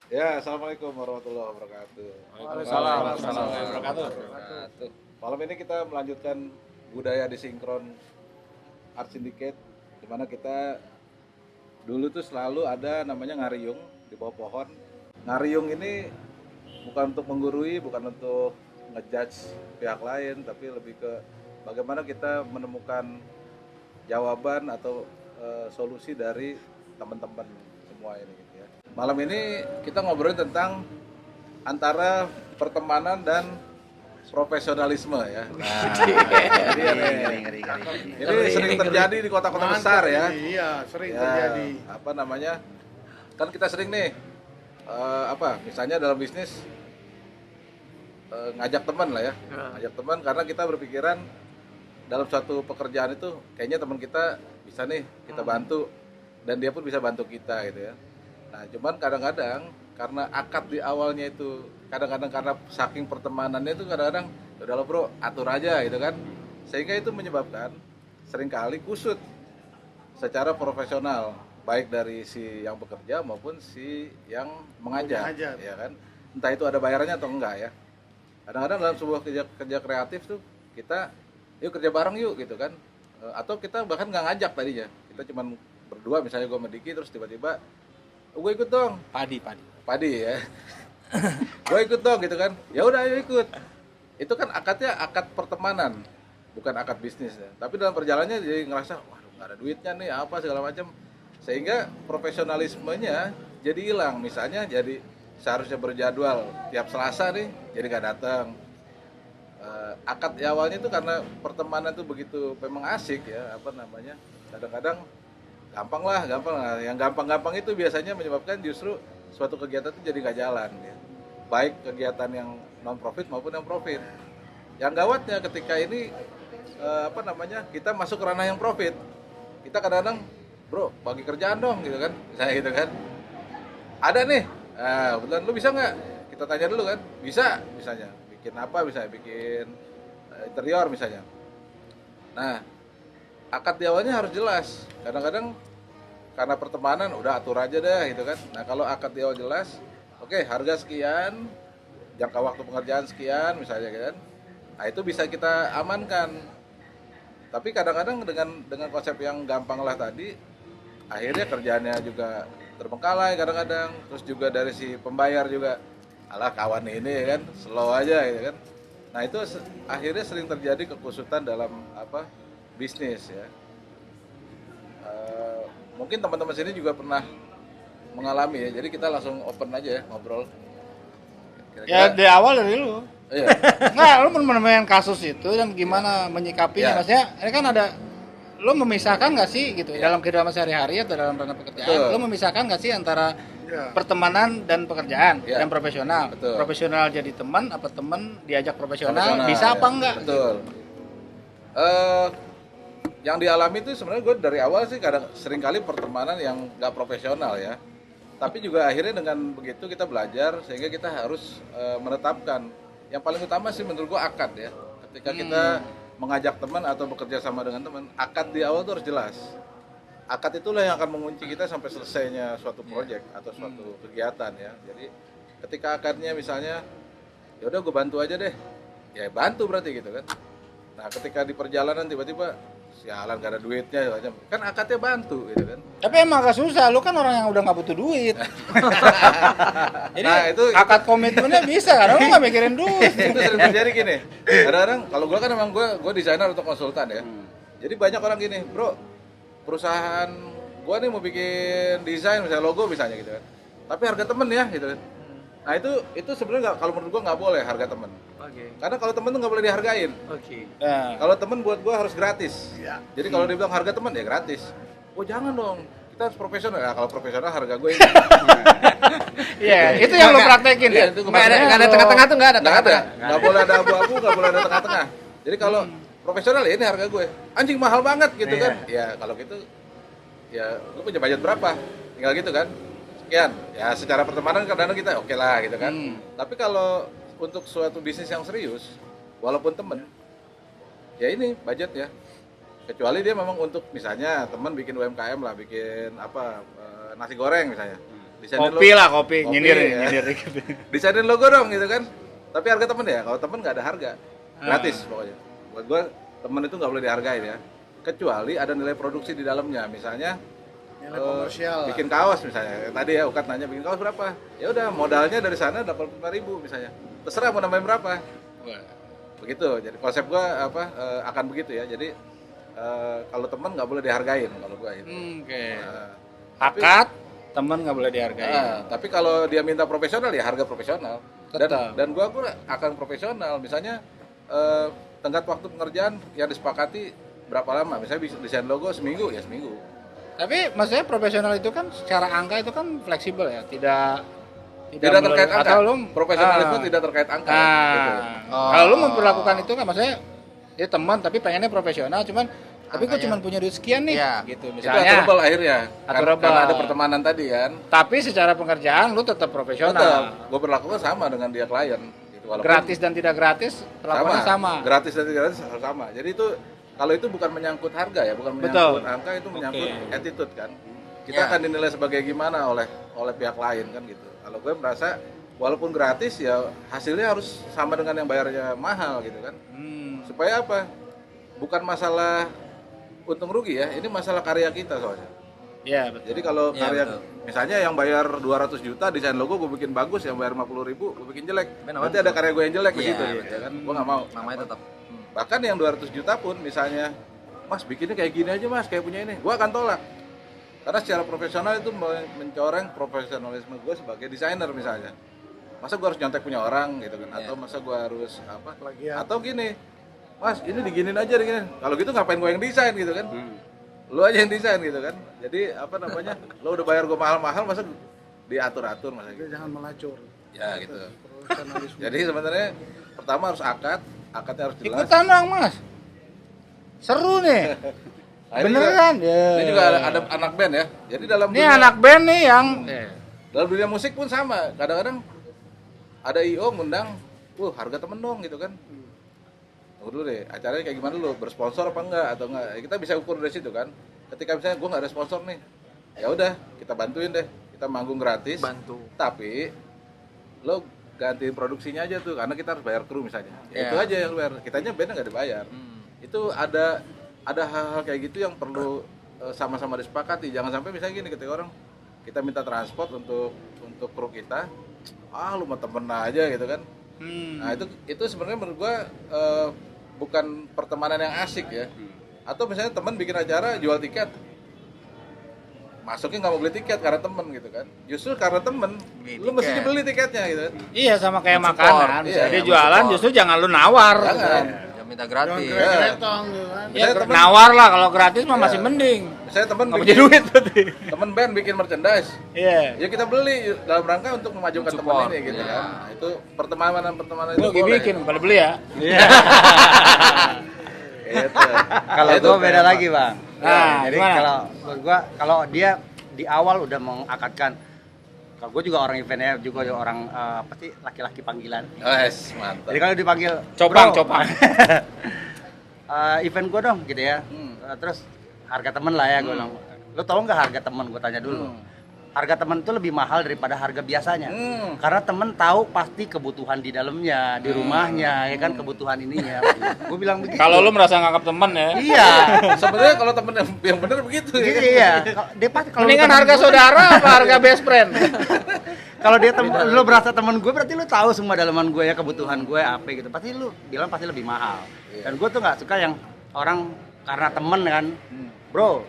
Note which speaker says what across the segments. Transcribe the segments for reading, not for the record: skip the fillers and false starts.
Speaker 1: Ya, assalamualaikum warahmatullahi wabarakatuh.
Speaker 2: Waalaikumsalam
Speaker 3: Waalaikumsalam
Speaker 2: warahmatullahi
Speaker 3: wabarakatuh.
Speaker 1: Malam ini kita melanjutkan budaya di sinkron Art Syndicate, di mana kita dulu tuh selalu ada namanya ngariung di bawah pohon. Ngariung ini bukan untuk menggurui, bukan untuk ngejudge pihak lain, tapi lebih ke bagaimana kita menemukan jawaban atau solusi dari teman-teman semua ini gitu ya. Malam ini kita ngobrolin tentang antara pertemanan dan profesionalisme ya. Nah, ini sering terjadi di kota-kota besar ya.
Speaker 2: Iya, sering
Speaker 1: Ya,
Speaker 2: terjadi.
Speaker 1: apa namanya? Kan kita sering nih misalnya dalam bisnis ngajak teman lah ya. Ngajak teman karena kita berpikiran dalam suatu pekerjaan itu kayaknya teman kita bisa nih kita bantu dan dia pun bisa bantu kita gitu ya. Nah, cuman kadang-kadang karena akad di awalnya itu kadang-kadang karena saking pertemanannya itu kadang-kadang "Ya udah lo bro, atur aja gitu kan. Sehingga itu menyebabkan seringkali kusut secara profesional baik dari si yang bekerja maupun si yang mengajar,
Speaker 2: Mengajar.
Speaker 1: ya kan. Entah itu ada bayarannya atau enggak ya. Kadang-kadang dalam sebuah kerja kreatif tuh kita yuk kerja bareng yuk gitu kan. Atau kita bahkan nggak ngajak tadinya, kita cuman berdua misalnya gue sama Diki terus tiba-tiba gue ikut dong padi ya gue ikut dong gitu kan, ya udah ayo ikut. Itu kan akadnya akad pertemanan bukan akad bisnis ya, tapi dalam perjalanannya jadi ngerasa waduh nggak ada duitnya nih apa segala macam, sehingga profesionalismenya jadi hilang. Misalnya jadi seharusnya berjadwal tiap Selasa nih jadi nggak datang. Akad awalnya itu karena pertemanan itu begitu memang asik ya, apa namanya, kadang-kadang gampang lah. Nah, yang gampang-gampang itu biasanya menyebabkan justru suatu kegiatan itu jadi nggak jalan ya, baik kegiatan yang non profit maupun yang profit. Yang gawatnya ketika ini kita masuk ke ranah yang profit, kita kadang-kadang bro bagi kerjaan dong gitu kan, misalnya gitu kan, ada nih, kebetulan lu bisa nggak, kita tanya dulu kan, bisa misalnya bikin apa, misalnya bikin interior misalnya. Nah, akad di awalnya harus jelas. Kadang-kadang karena pertemanan udah atur aja deh gitu kan. Nah, kalau akad di awal jelas, oke, harga sekian, jangka waktu pengerjaan sekian misalnya kan. Nah, itu bisa kita amankan. Tapi kadang-kadang dengan konsep yang gampang lah tadi, akhirnya kerjaannya juga terbengkalai kadang-kadang. Terus juga dari si pembayar juga, alah kawan ini ya kan, slow aja gitu kan. Nah, itu akhirnya sering terjadi kekusutan dalam bisnis ya. Mungkin teman-teman sini juga pernah mengalami ya. Jadi kita langsung open aja ya ngobrol.
Speaker 2: Ya
Speaker 1: Kira-kira,
Speaker 2: dari awal dari lu.
Speaker 1: iya.
Speaker 2: Nggak, lu menemukan kasus itu dan gimana menyikapinya?
Speaker 1: Ya.
Speaker 2: Maksudnya, ini kan ada, lu memisahkan nggak sih gitu
Speaker 1: Ya.
Speaker 2: dalam kehidupan sehari-hari atau dalam ranah pekerjaan?
Speaker 1: Betul.
Speaker 2: Lu memisahkan nggak sih antara pertemanan dan pekerjaan
Speaker 1: Ya.
Speaker 2: dan profesional?
Speaker 1: Betul.
Speaker 2: Profesional jadi teman, apa teman diajak profesional? Bisa apa
Speaker 1: ya.
Speaker 2: enggak?
Speaker 1: Betul. Yang dialami itu sebenarnya gue dari awal sih sering kali pertemanan yang nggak profesional ya. Tapi juga akhirnya dengan begitu kita belajar sehingga kita harus menetapkan. Yang paling utama sih menurut gue akad ya. Ketika kita mengajak teman atau bekerja sama dengan teman, akad di awal itu harus jelas. Akad itulah yang akan mengunci kita sampai selesainya suatu proyek atau suatu kegiatan ya. Jadi ketika akadnya misalnya, ya udah gue bantu aja deh, ya bantu berarti gitu kan. Nah, ketika di perjalanan tiba-tiba sialan gak ada duitnya macam, kan akadnya bantu gitu kan.
Speaker 2: Tapi emang agak susah, lu kan orang yang udah nggak butuh duit. Jadi
Speaker 1: Nah, itu
Speaker 2: akad komitmennya bisa karena lu nggak mikirin duit.
Speaker 1: itu sering terjadi gini. Kadang-kadang kalau gue kan emang gue desainer atau konsultan ya. Jadi banyak orang gini, bro, perusahaan gue nih mau bikin desain misalnya logo misalnya gitu kan. Tapi harga temen ya gitu kan. Nah, itu sebenarnya kalau menurut gue nggak boleh harga temen.
Speaker 3: Oke.
Speaker 1: Karena kalau temen tuh nggak boleh dihargain.
Speaker 3: Oke.
Speaker 2: Nah,
Speaker 1: Kalau temen buat gue harus gratis.
Speaker 2: Iya.
Speaker 1: Jadi kalau dia bilang harga temen ya gratis. Oh jangan dong, kita harus profesional. Nah, kalau profesional harga gue ini.
Speaker 2: iya, itu yang lu praktekin ya.
Speaker 1: Itu
Speaker 3: Nggak ada
Speaker 2: Maksudnya
Speaker 3: tengah-tengah tuh nggak ada.
Speaker 1: nggak ada,
Speaker 3: tengah-tengah.
Speaker 1: nggak boleh ada abu-abu, nggak boleh ada tengah-tengah. Jadi kalau profesional ya ini harga gue, anjing mahal banget gitu kan. Ya kalau gitu, ya lu punya budget berapa? Tinggal gitu kan. Sekian, ya secara pertemanan kadang-kadang kita oke lah gitu kan. Tapi kalau untuk suatu bisnis yang serius, walaupun temen, ya ini budget ya. Kecuali dia memang untuk misalnya teman bikin UMKM lah, bikin nasi goreng misalnya. Desainin
Speaker 2: Kopi lah, kopi.
Speaker 1: Kopi,
Speaker 2: Nyindir,
Speaker 1: ya.
Speaker 2: nyindir.
Speaker 1: Desainin logo dong gitu kan. Tapi harga temen ya, kalau temen nggak ada harga. Gratis pokoknya. Buat gua temen itu nggak boleh dihargain ya. Kecuali ada nilai produksi di dalamnya. Misalnya
Speaker 3: Nilai komersial.
Speaker 1: bikin kaos misalnya. Tadi ya Ukat nanya bikin kaos berapa? Ya udah modalnya dari sana 85.000 misalnya. Terserah mau nambahin berapa. Begitu. Jadi konsep gua akan begitu ya. Jadi kalau temen nggak boleh dihargain kalau gua itu.
Speaker 2: Oke.
Speaker 1: Tapi-
Speaker 2: Akad, teman nggak boleh dihargai.
Speaker 1: Tapi kalau dia minta profesional ya harga profesional.
Speaker 2: Tetap.
Speaker 1: Dan gua akan profesional. Misalnya tenggat waktu pengerjaan yang disepakati berapa lama? Misalnya desain logo seminggu ya seminggu.
Speaker 2: Tapi maksudnya profesional itu kan secara angka itu kan fleksibel ya, tidak
Speaker 1: Tidak terkait angka.
Speaker 2: Atau lu
Speaker 1: Profesionalisme tidak terkait angka. Gitu.
Speaker 2: Kalau lu memperlakukan itu kan maksudnya dia teman tapi pengennya profesional, cuman tapi gue
Speaker 3: Angkanya.
Speaker 2: cuma punya duit sekian nih,
Speaker 3: Iya.
Speaker 2: gitu
Speaker 1: Itu
Speaker 2: misalnya.
Speaker 1: aturable akhirnya.
Speaker 2: Aturable.
Speaker 1: Karena ada pertemanan tadi kan.
Speaker 2: Tapi secara pengerjaan lu tetap profesional.
Speaker 1: Tetap gue berlakukan sama dengan dia klien. Gitu. Walaupun
Speaker 2: Gratis dan tidak gratis perlakuannya sama.
Speaker 1: Gratis dan tidak gratis sama. Jadi itu kalau itu bukan menyangkut harga ya, bukan
Speaker 2: Betul.
Speaker 1: menyangkut angka, itu menyangkut
Speaker 2: Oke.
Speaker 1: attitude kan. Kita
Speaker 3: Ya.
Speaker 1: akan dinilai sebagai gimana oleh pihak lain kan gitu. Kalau gue merasa walaupun gratis ya hasilnya harus sama dengan yang bayarnya mahal gitu kan. Supaya apa? Bukan masalah untung rugi ya, ini masalah karya kita soalnya.
Speaker 2: Iya, betul.
Speaker 1: Jadi kalau
Speaker 3: Iya,
Speaker 1: karya
Speaker 3: betul.
Speaker 1: misalnya yang bayar 200 juta desain logo gue bikin bagus, yang bayar 50.000 gue bikin jelek.
Speaker 3: Benar,
Speaker 1: Berarti ada karya gue yang jelek di
Speaker 3: Iya,
Speaker 1: situ
Speaker 3: betul.
Speaker 1: ya kan. Gue nggak mau.
Speaker 3: Namanya tetap.
Speaker 1: Bahkan yang 200 juta pun misalnya, Mas bikinnya kayak gini aja Mas, kayak punya ini, gue akan tolak. Karena secara profesional itu mencoreng profesionalisme gue sebagai desainer misalnya. Masa gue harus nyontek punya orang gitu kan? Atau masa gue harus apa?
Speaker 3: Plagiat.
Speaker 1: Atau gini, Mas ini diginin aja diginin. Kalau gitu ngapain gue yang desain gitu kan? Lu aja yang desain gitu kan. Jadi apa namanya? Lo udah bayar gue mahal-mahal, masa diatur-atur masa gitu?
Speaker 3: Jangan melacur.
Speaker 1: Ya gitu.
Speaker 3: Profesionalisme.
Speaker 1: Jadi sebenarnya pertama harus akadnya harus jelas.
Speaker 2: Ikutan dong, Mas. Seru nih.
Speaker 1: Nah, ini
Speaker 2: Beneran
Speaker 1: juga,
Speaker 2: ya.
Speaker 1: ini juga ada anak band ya. Jadi dalam
Speaker 2: Ini anak band nih yang
Speaker 1: dalam dunia musik pun sama. Kadang-kadang ada IO ngundang, harga temen dong gitu kan. Tunggu dulu deh, acaranya kayak gimana dulu, bersponsor apa enggak atau enggak. Kita bisa ukur dari situ kan. Ketika misalnya gue nggak ada sponsor nih, ya udah kita bantuin deh. Kita manggung gratis.
Speaker 3: Bantu.
Speaker 1: Tapi lo gantiin produksinya aja tuh, karena kita harus bayar kru misalnya. Ya,
Speaker 3: Iya.
Speaker 1: itu aja yang bayar. Kitanya bandnya nggak dibayar. Itu ada hal-hal kayak gitu yang perlu sama-sama disepakati. Jangan sampai misalnya gini, ketika orang kita minta transport untuk kru kita, lu mah temen aja gitu kan. Nah itu sebenarnya menurut gua bukan pertemanan yang asik ya. Atau misalnya teman bikin acara jual tiket, masuknya nggak mau beli tiket karena temen gitu kan. Justru karena temen,
Speaker 3: Beli
Speaker 1: lu mesti
Speaker 3: tiket.
Speaker 1: beli tiketnya gitu kan.
Speaker 2: Iya sama kayak
Speaker 3: Mensupport.
Speaker 2: makanan.
Speaker 1: Iya,
Speaker 2: Dia jualan
Speaker 3: mensupport.
Speaker 2: justru jangan lu nawar.
Speaker 1: Jangan.
Speaker 3: Jangan minta gratis.
Speaker 1: Iya.
Speaker 3: Geret-geretong gitu kan.
Speaker 2: Ya,
Speaker 1: Misalnya temen-
Speaker 2: nawar lah kalau gratis mah
Speaker 1: Iya.
Speaker 2: masih mending.
Speaker 1: Misalnya temen
Speaker 2: Nggak punya duit berarti.
Speaker 1: temen band bikin merchandise,
Speaker 2: Iya.
Speaker 1: ya kita beli dalam rangka untuk memajukan teman
Speaker 3: Support,
Speaker 1: ini gitu
Speaker 3: iya.
Speaker 1: kan. Nah, itu pertemanan itu
Speaker 2: Lu lagi
Speaker 1: boleh.
Speaker 2: bikin pada beli ya.
Speaker 1: Gitu.
Speaker 4: Kalau
Speaker 1: Itu
Speaker 4: gua beda
Speaker 1: kan.
Speaker 4: lagi bang.
Speaker 2: Nah,
Speaker 4: Jadi
Speaker 2: gimana?
Speaker 4: kalau menurut gua kalau dia di awal udah mengakadkan, kalau gua juga orang eventnya juga orang apa sih laki-laki panggilan.
Speaker 1: Wes, mantap.
Speaker 4: Jadi kalau dipanggil
Speaker 2: Copang,
Speaker 4: "Bro,
Speaker 2: copang."
Speaker 4: event gua dong gitu ya. Terus harga temen lah ya gua bilang. Lo tau nggak harga temen? Gua tanya dulu. Harga temen itu lebih mahal daripada harga biasanya. Karena temen tahu pasti kebutuhan di dalamnya, di rumahnya, ya kan kebutuhan ininya. Gua bilang begitu.
Speaker 2: Kalau lu merasa nganggap temen ya.
Speaker 4: Iya.
Speaker 1: Sebenarnya kalau temen yang benar begitu ya.
Speaker 4: Gitu iya. Dia pasti kalau
Speaker 2: Mendingan
Speaker 4: lu temen
Speaker 2: harga
Speaker 4: gua-
Speaker 2: saudara apa harga best friend?
Speaker 4: Kalau dia lu berasa temen gue berarti lu tahu semua dalaman gue ya, kebutuhan gue apa gitu. Pasti lu bilang pasti lebih mahal. Dan gue tuh nggak suka yang orang karena temen kan, bro.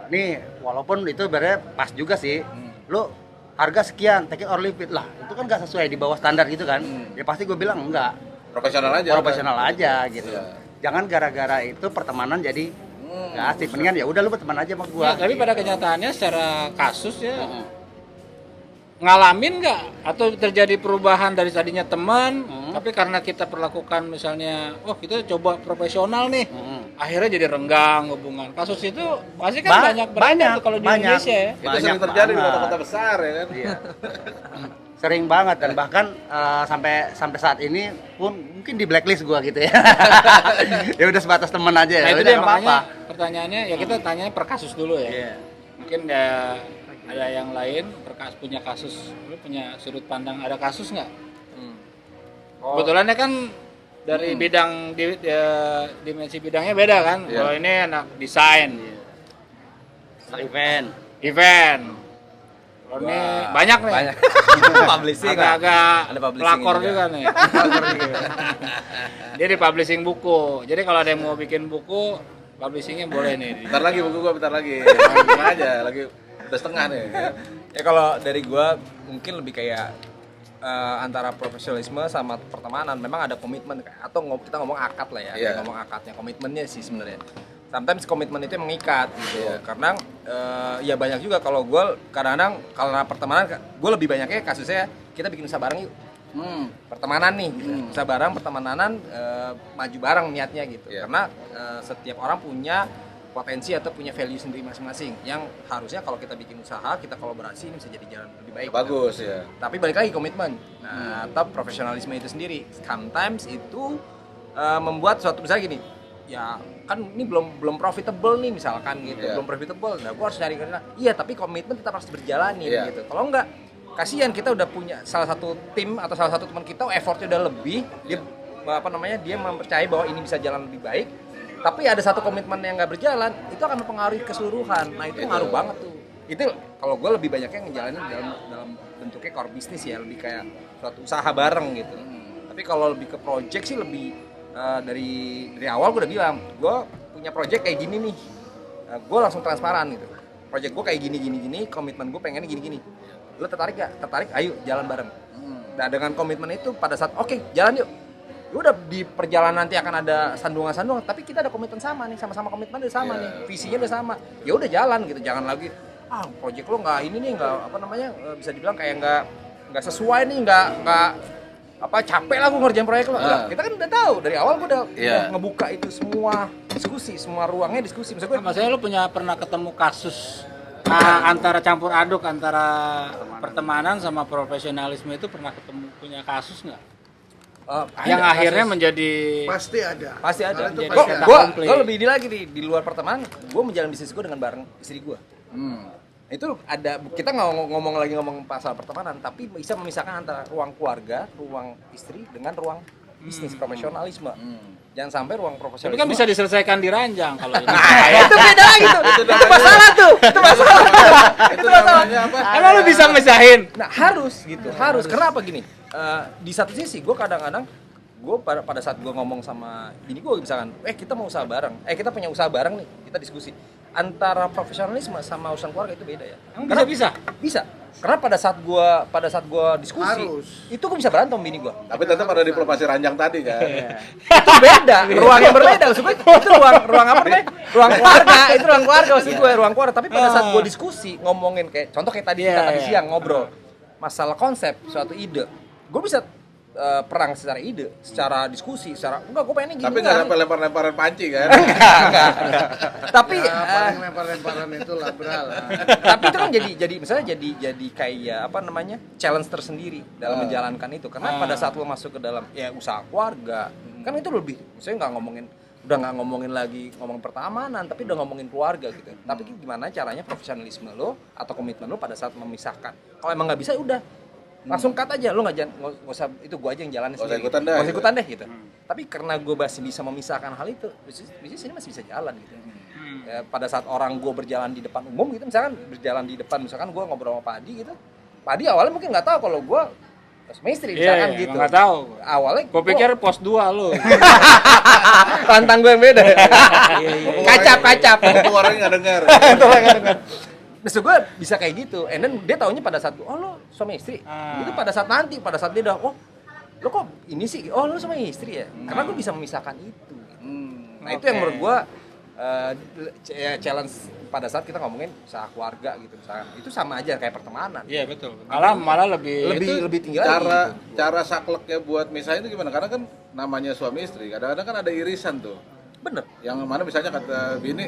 Speaker 4: Nih walaupun itu sebenarnya pas juga sih. Lu harga sekian, take it or leave it lah. Itu kan nggak sesuai di bawah standar gitu kan. Ya pasti gue bilang enggak.
Speaker 1: Profesional aja.
Speaker 4: Profesional aja gitu.
Speaker 1: Iya.
Speaker 4: Jangan gara-gara itu pertemanan jadi nggak asik. Mendingan ya udah lu berteman aja sama gue.
Speaker 2: Ya, tapi pada kenyataannya secara kasus ya ngalamin nggak atau terjadi perubahan dari tadinya teman tapi karena kita perlakukan misalnya kita coba profesional nih akhirnya jadi renggang hubungan kasus itu pasti kan banyak beredar tuh kalau di
Speaker 4: banyak.
Speaker 2: Indonesia ya.
Speaker 1: Itu
Speaker 4: Banyak
Speaker 1: sering terjadi di
Speaker 4: banget.
Speaker 1: kota-kota besar ya kan.
Speaker 4: Iya. Sering banget dan bahkan sampai saat ini pun mungkin di blacklist gua gitu ya. Ya udah sebatas teman aja.
Speaker 2: Nah
Speaker 4: Ya
Speaker 2: itu
Speaker 4: udah,
Speaker 2: dia
Speaker 4: nggak
Speaker 2: makanya
Speaker 4: apa-apa.
Speaker 2: pertanyaannya ya kita tanya per kasus dulu ya.
Speaker 4: Iya.
Speaker 2: Mungkin ya ada yang lain punya kasus, lu punya sudut pandang ada kasus nggak? Kebetulan kan dari bidang dimensi bidangnya beda kan.
Speaker 1: Iya.
Speaker 2: Kalau ini anak desain,
Speaker 4: event.
Speaker 2: Kalau ini banyak nih.
Speaker 5: Banyak. Publishing lah.
Speaker 2: Agak-agak
Speaker 5: Ada publishing
Speaker 2: pelakor
Speaker 5: juga.
Speaker 2: juga nih. Dia di publishing buku. Jadi kalau ada yang mau bikin buku, publishingnya boleh nih.
Speaker 1: Bentar lagi buku gua, bentar lagi. Tenang aja, lagi udah setengah nih.
Speaker 5: Ya kalau dari gua mungkin lebih kayak antara profesionalisme sama pertemanan memang ada komitmen atau kita ngomong akad lah ya.
Speaker 1: Iya.
Speaker 5: Kayak ngomong akadnya, komitmennya sih sebenarnya. Sometimes komitmen itu yang mengikat gitu.
Speaker 1: Iya.
Speaker 5: Karena ya banyak juga kalau gua kadang-kadang karena pertemanan gua lebih banyaknya kasusnya kita bikin usaha bareng yuk. Pertemanan nih gitu. Usaha bareng, pertemanan maju bareng niatnya gitu.
Speaker 1: Iya.
Speaker 5: Karena setiap orang punya potensi atau punya value sendiri masing-masing yang harusnya kalau kita bikin usaha, kita kolaborasi ini bisa jadi jalan lebih baik.
Speaker 1: Bagus ya.
Speaker 5: Tapi balik lagi komitmen. Nah, atau profesionalisme itu sendiri. Sometimes itu membuat suatu misalnya gini, ya kan ini belum profitable nih misalkan gitu,
Speaker 1: Iya.
Speaker 5: belum profitable. Nah, gua harus cari karena iya, tapi komitmen tetap harus berjalanin
Speaker 1: Iya.
Speaker 5: gitu. Kalau enggak, kasihan kita udah punya salah satu tim atau salah satu teman kita effortnya udah lebih, dia dia mempercayai bahwa ini bisa jalan lebih baik. Tapi ada satu komitmen yang nggak berjalan, itu akan mempengaruhi keseluruhan. Nah itu ngaruh banget tuh. Itu kalau gue lebih banyaknya ngejalanin dalam bentuknya core bisnis ya, lebih kayak suatu usaha bareng gitu. Tapi kalau lebih ke project sih lebih dari awal gue udah bilang, gue punya project kayak gini nih, gue langsung transparan gitu. Project gue kayak gini, komitmen gue pengennya gini. Lo tertarik gak? Tertarik? Ayo jalan bareng. Nah dengan komitmen itu pada saat oke, jalan yuk. Udah di perjalanan nanti akan ada sandungan-sandungan, tapi kita ada komitmen sama nih, sama-sama komitmen udah sama nih, visinya udah sama. Ya udah jalan gitu, jangan lagi project lo nggak ini nih, nggak bisa dibilang kayak nggak sesuai nih, nggak capek lah gue ngerjain proyek lo. Udah, kita kan udah tahu dari awal gue udah ngebuka itu semua diskusi, semua ruangnya diskusi.
Speaker 2: Maksudnya lu pernah ketemu kasus antara campur aduk antara pertemanan sama profesionalisme itu pernah punya kasus nggak? Yang akhirnya menjadi
Speaker 3: Pasti ada.
Speaker 5: Pasti ada.
Speaker 3: Hal itu
Speaker 2: Jadi
Speaker 3: pasti ada.
Speaker 5: Gue lebih di lagi di luar pertemanan, gue menjalin bisnis gue dengan bareng istri gue. Itu ada, kita nggak ngomong pasal pertemanan, tapi bisa memisahkan antara ruang keluarga, ruang istri dengan ruang bisnis profesionalisme. Jangan sampai ruang
Speaker 2: tapi
Speaker 5: profesionalisme.
Speaker 2: kan bisa diselesaikan di ranjang kalau ini.
Speaker 5: Itu beda lagi tuh. Itu masalah tuh. Itu masalah.
Speaker 1: Itu namanya apa?
Speaker 2: Emang lu bisa misahin?
Speaker 5: Nah harus gitu, harus. Kenapa gini? Di satu sisi gue kadang-kadang gue pada saat gue ngomong sama bini gue misalkan, kita mau usaha bareng, kita punya usaha bareng nih, kita diskusi antara profesionalisme sama urusan keluarga itu beda ya.
Speaker 2: Emang bisa?
Speaker 5: Bisa. Karena pada saat gue diskusi,
Speaker 3: Harus.
Speaker 5: itu gue bisa berantem bini gue.
Speaker 1: Tapi tetap ada diplomasi ranjang tadi kan.
Speaker 5: Itu beda, ruang yang berbeda. Maksud gue itu ruang apa namanya? Ruang keluarga, itu ruang keluarga maksud gue, ruang keluarga. Tapi pada saat gue diskusi ngomongin kayak contoh kayak tadi kita tadi siang ngobrol masalah konsep suatu ide, gue bisa perang secara ide, secara diskusi, secara enggak gue pengennya gini.
Speaker 1: Tapi nggak sampai lempar-lemparan panci kan.
Speaker 5: enggak. Tapi
Speaker 3: Ya, paling lempar-lemparan itu labral lah.
Speaker 5: tapi itu kan jadi misalnya jadi kayak challenge tersendiri dalam menjalankan itu karena pada saat lo masuk ke dalam ya usaha keluarga kan itu lebih misalnya udah nggak ngomongin lagi ngomong pertemanan tapi udah ngomongin keluarga gitu tapi gimana caranya profesionalisme lo atau komitmen lo pada saat memisahkan kalau emang nggak bisa udah langsung cut aja lo nggak usah itu gua aja yang jalanin
Speaker 1: Nggak usah
Speaker 5: sendiri
Speaker 1: ikutan dah,
Speaker 5: nggak usah
Speaker 1: gitu.
Speaker 5: ikutan deh gitu tapi karena gue masih bisa memisahkan hal itu bisnis ini masih bisa jalan gitu ya, pada saat orang gue berjalan di depan umum gitu misalkan misalkan gue ngobrol sama Pak Adi gitu Pak Adi awalnya mungkin nggak tahu kalau gue sama istri misalkan
Speaker 2: Iya,
Speaker 5: gitu
Speaker 2: nggak tahu.
Speaker 5: awalnya
Speaker 2: Gue pikir pos 2 lu.
Speaker 5: tantang gue yang beda kacap
Speaker 1: Itu orangnya nggak dengar.
Speaker 5: Maksud gue bisa kayak gitu and then dia taunya pada saat lo suami istri itu pada saat dia udah lo kok ini sih lo sama istri ya karena gue bisa memisahkan itu gitu. Nah itu yang menurut gue challenge pada saat kita ngomongin usaha keluarga gitu misalkan itu sama aja kayak pertemanan
Speaker 2: Iya betul. Malah
Speaker 5: lebih tinggi lagi
Speaker 1: Cara
Speaker 5: gitu.
Speaker 1: cara sakleknya buat misalnya itu gimana? Karena kan namanya suami istri, kadang-kadang kan ada irisan tuh.
Speaker 5: Bener.
Speaker 1: Yang mana misalnya kata bini,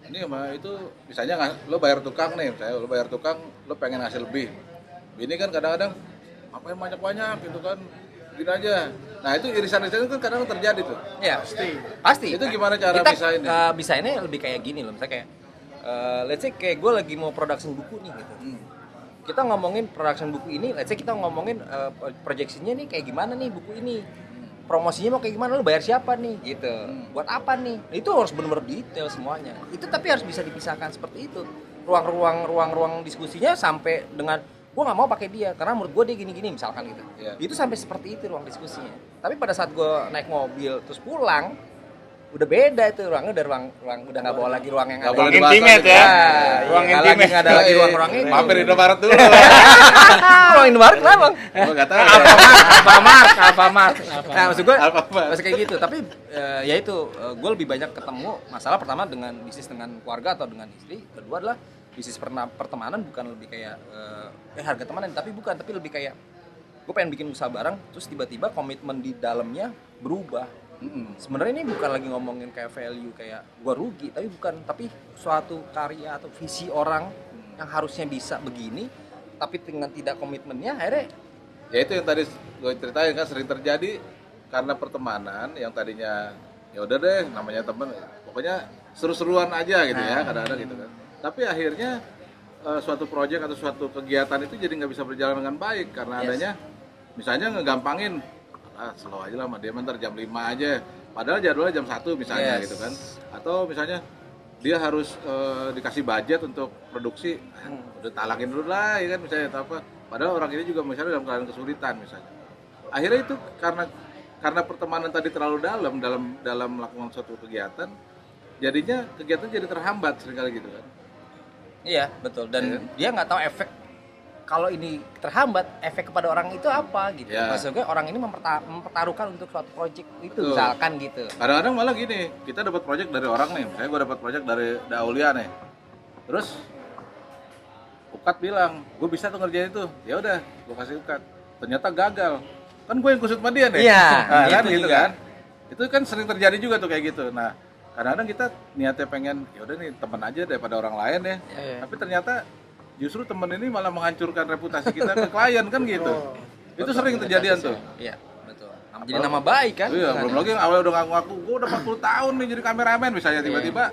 Speaker 1: ini sama itu misalnya lo bayar tukang nih, misalnya lo bayar tukang, lo pengen hasil lebih. Bini kan kadang-kadang ngapain banyak-banyak gitu kan, gini aja. Nah itu irisan-irisan itu kan kadang terjadi tuh.
Speaker 5: Ya pasti
Speaker 1: Itu gimana cara
Speaker 5: kita,
Speaker 1: misahinnya?
Speaker 5: Misahinnya lebih kayak gini loh misalnya kayak let's say kayak gue lagi mau production buku nih gitu. Kita ngomongin production buku ini, let's say kita ngomongin proyeksinya nih kayak gimana nih buku ini. Promosinya mau kayak gimana, lu bayar siapa nih gitu. Buat apa nih? Itu harus benar-benar detail semuanya. Itu tapi harus bisa dipisahkan seperti itu. Ruang diskusinya sampai dengan gue nggak mau pakai dia karena menurut gue dia gini-gini misalkan gitu.
Speaker 1: Iya.
Speaker 5: Itu sampai seperti itu ruang diskusinya. Tapi pada saat gue naik mobil terus pulang, udah beda itu ruangnya, udah ruang udah nggak bawa lagi ruang yang
Speaker 1: Nggak
Speaker 5: ada.
Speaker 1: boleh
Speaker 2: Ruang
Speaker 1: dibahas
Speaker 2: intimate
Speaker 1: lagi.
Speaker 2: ya.
Speaker 5: Ruang
Speaker 2: Ruang
Speaker 5: intimate
Speaker 2: intimate.
Speaker 5: nggak ada lagi ruang-ruang itu.
Speaker 1: Mampir Indomaret dulu.
Speaker 5: Ruang Indomaret kenapa?
Speaker 1: Gua enggak tahu.
Speaker 2: Alfamart.
Speaker 5: Nah, maksud gue
Speaker 1: Alfamart.
Speaker 5: masih kayak gitu. Tapi ya itu gue lebih banyak ketemu masalah pertama dengan bisnis dengan keluarga atau dengan istri. Kedua adalah bisnis pertemanan bukan lebih kayak harga temenan, tapi bukan, tapi lebih kayak gue pengen bikin usaha bareng, terus tiba-tiba komitmen di dalamnya berubah. Sebenarnya ini bukan lagi ngomongin kayak value kayak gue rugi, tapi bukan, tapi suatu karya atau visi orang yang harusnya bisa begini, tapi dengan tidak komitmennya akhirnya
Speaker 1: Ya itu yang tadi gue ceritain kan sering terjadi karena pertemanan yang tadinya ya udah deh namanya temen, pokoknya seru-seruan aja gitu ya kadang-kadang gitu kan. Tapi akhirnya suatu proyek atau suatu kegiatan itu jadi nggak bisa berjalan dengan baik karena adanya misalnya ngegampangin slow aja lah sama dia ntar jam 5 aja padahal jadwalnya jam 1 misalnya gitu kan, atau misalnya dia harus dikasih budget untuk produksi udah talangin dulu lah ya kan misalnya atau apa, padahal orang ini juga misalnya dalam keadaan kesulitan misalnya. Akhirnya itu karena pertemanan tadi terlalu dalam melakukan suatu kegiatan, jadinya kegiatan jadi terhambat seringkali gitu kan.
Speaker 5: iya betul, dan dia nggak tahu efek kalau ini terhambat, efek kepada orang itu apa gitu.
Speaker 1: Ya.
Speaker 5: Maksudnya orang ini mempertaruhkan untuk suatu project itu
Speaker 1: Betul.
Speaker 5: misalkan gitu.
Speaker 1: Kadang-kadang malah gini, kita dapat proyek dari orang nih, misalnya gue dapat proyek dari Daulia nih, terus Ukat bilang, gue bisa tuh ngerjain itu, ya udah, gue kasih Ukat, ternyata gagal, kan gue yang kusut sama dia nih,
Speaker 5: Iya,
Speaker 1: nah, kan
Speaker 5: itu
Speaker 1: gitu
Speaker 5: juga.
Speaker 1: kan, itu kan sering terjadi juga tuh kayak gitu. Nah, kadang-kadang kita niatnya pengen, ya udah nih teman aja daripada orang lain ya, tapi ternyata justru temen ini malah menghancurkan reputasi kita ke klien kan gitu, itu sering terjadian tuh.
Speaker 5: Iya, betul. Jadi nama baik kan?
Speaker 1: Iya, belum lagi yang awalnya udah ngaku-ngaku, gue udah 40 tahun nih jadi kameramen misalnya tiba-tiba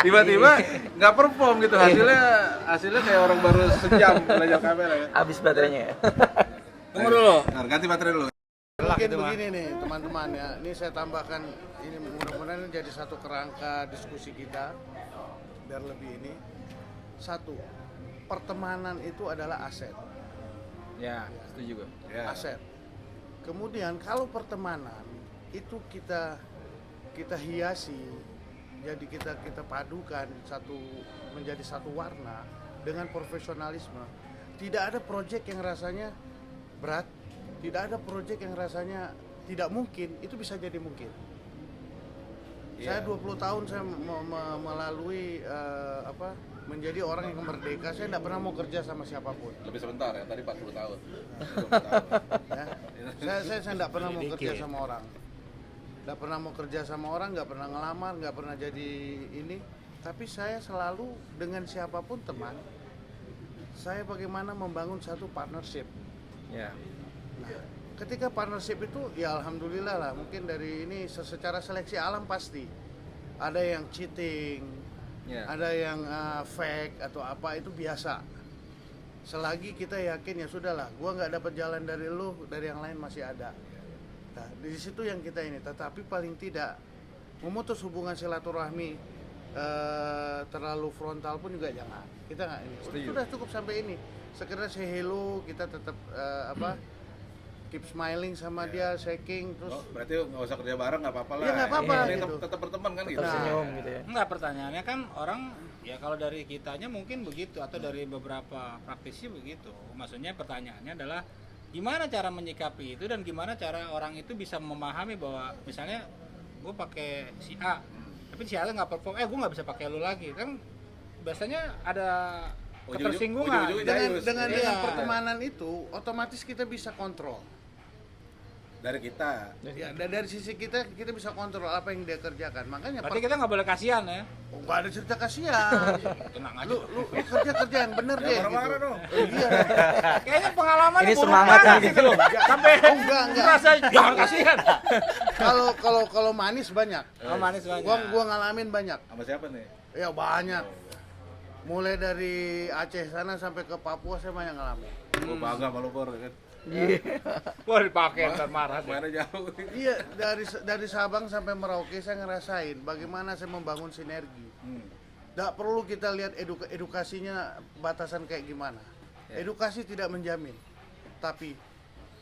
Speaker 1: tiba-tiba nggak perform gitu, hasilnya kayak orang baru sejam belajar kamera ya.
Speaker 5: Habis baterainya ya.
Speaker 2: Tunggu dulu.
Speaker 1: Nah, ganti baterai dulu.
Speaker 3: Mungkin begini nih teman-teman ya, ini saya tambahkan, ini mudah-mudahan jadi satu kerangka diskusi kita biar lebih ini. Satu, pertemanan itu adalah aset.
Speaker 5: Ya, setuju gue.
Speaker 1: Ya.
Speaker 3: Aset. Kemudian kalau pertemanan itu kita hiasi, jadi kita padukan menjadi satu warna dengan profesionalisme. Tidak ada proyek yang rasanya berat, tidak ada proyek yang rasanya tidak mungkin, itu bisa jadi mungkin. Saya 20 tahun saya melalui menjadi orang yang merdeka, saya tidak pernah mau kerja sama siapapun.
Speaker 1: Lebih sebentar ya, tadi 40 tahun.
Speaker 3: Ya. Saya tidak pernah mau kerja sama orang. Tidak pernah mau kerja sama orang, nggak pernah ngelamar, nggak pernah jadi ini. Tapi saya selalu dengan siapapun teman. Saya bagaimana membangun satu partnership.
Speaker 5: Ya.
Speaker 3: Nah, ketika partnership itu ya alhamdulillah lah, mungkin dari ini secara seleksi alam pasti ada yang cheating, ada yang fake atau apa, itu biasa. Selagi kita yakin ya sudahlah, gua nggak dapat jalan dari lu, dari yang lain masih ada. Nah, di situ yang kita ini, tetapi paling tidak memutus hubungan silaturahmi terlalu frontal pun juga jangan. Kita nggak ini. Sudah cukup sampai ini. Sekedar say hello, kita tetap keep smiling sama dia, shaking terus.
Speaker 1: Oh, berarti nggak usah kerja bareng nggak apa-apa lah.
Speaker 3: Iya, nggak apa-apa,
Speaker 1: Ini
Speaker 3: gitu.
Speaker 1: tetap berteman kan gitu.
Speaker 3: Nah,
Speaker 5: gitu ya.
Speaker 2: Enggak, pertanyaannya kan orang ya kalau dari kitanya mungkin begitu atau dari beberapa praktisi begitu. Maksudnya pertanyaannya adalah gimana cara menyikapi itu dan gimana cara orang itu bisa memahami bahwa misalnya gue pakai si A tapi si A nggak perform, gue nggak bisa pakai lu lagi kan, biasanya ada ketersinggungan.
Speaker 1: ujung-ujungnya
Speaker 3: dengan
Speaker 1: Iya.
Speaker 3: pertemanan itu otomatis kita bisa kontrol.
Speaker 1: dari kita.
Speaker 3: Ya, dari sisi kita bisa kontrol apa yang dia kerjakan. Makanya
Speaker 2: Berarti kita nggak boleh kasihan ya.
Speaker 3: nggak ada cerita kasihan.
Speaker 2: Tenang aja.
Speaker 3: lu kerja yang bener deh.
Speaker 1: Marah-marah
Speaker 3: gitu.
Speaker 1: dong.
Speaker 3: Iya.
Speaker 2: Kayaknya pengalaman
Speaker 4: Ini semangat
Speaker 2: banget
Speaker 4: nih.
Speaker 2: gitu loh. Sampai
Speaker 3: enggak.
Speaker 2: merasa jangan kasihan.
Speaker 3: Kalau manis banyak.
Speaker 2: Oh, manis banyak.
Speaker 3: Gua ngalamin banyak.
Speaker 1: Sama siapa nih?
Speaker 3: Ya banyak. Mulai dari Aceh sana sampai ke Papua saya banyak ngalamin.
Speaker 1: Gue bangga sama lu Bor, kan.
Speaker 2: Wah, dipakai ntar marah.
Speaker 1: Mana jauh.
Speaker 3: Iya, dari Sabang sampai Merauke saya ngerasain bagaimana saya membangun sinergi. Nggak perlu kita lihat edukasinya batasan kayak gimana. Edukasi tidak menjamin, tapi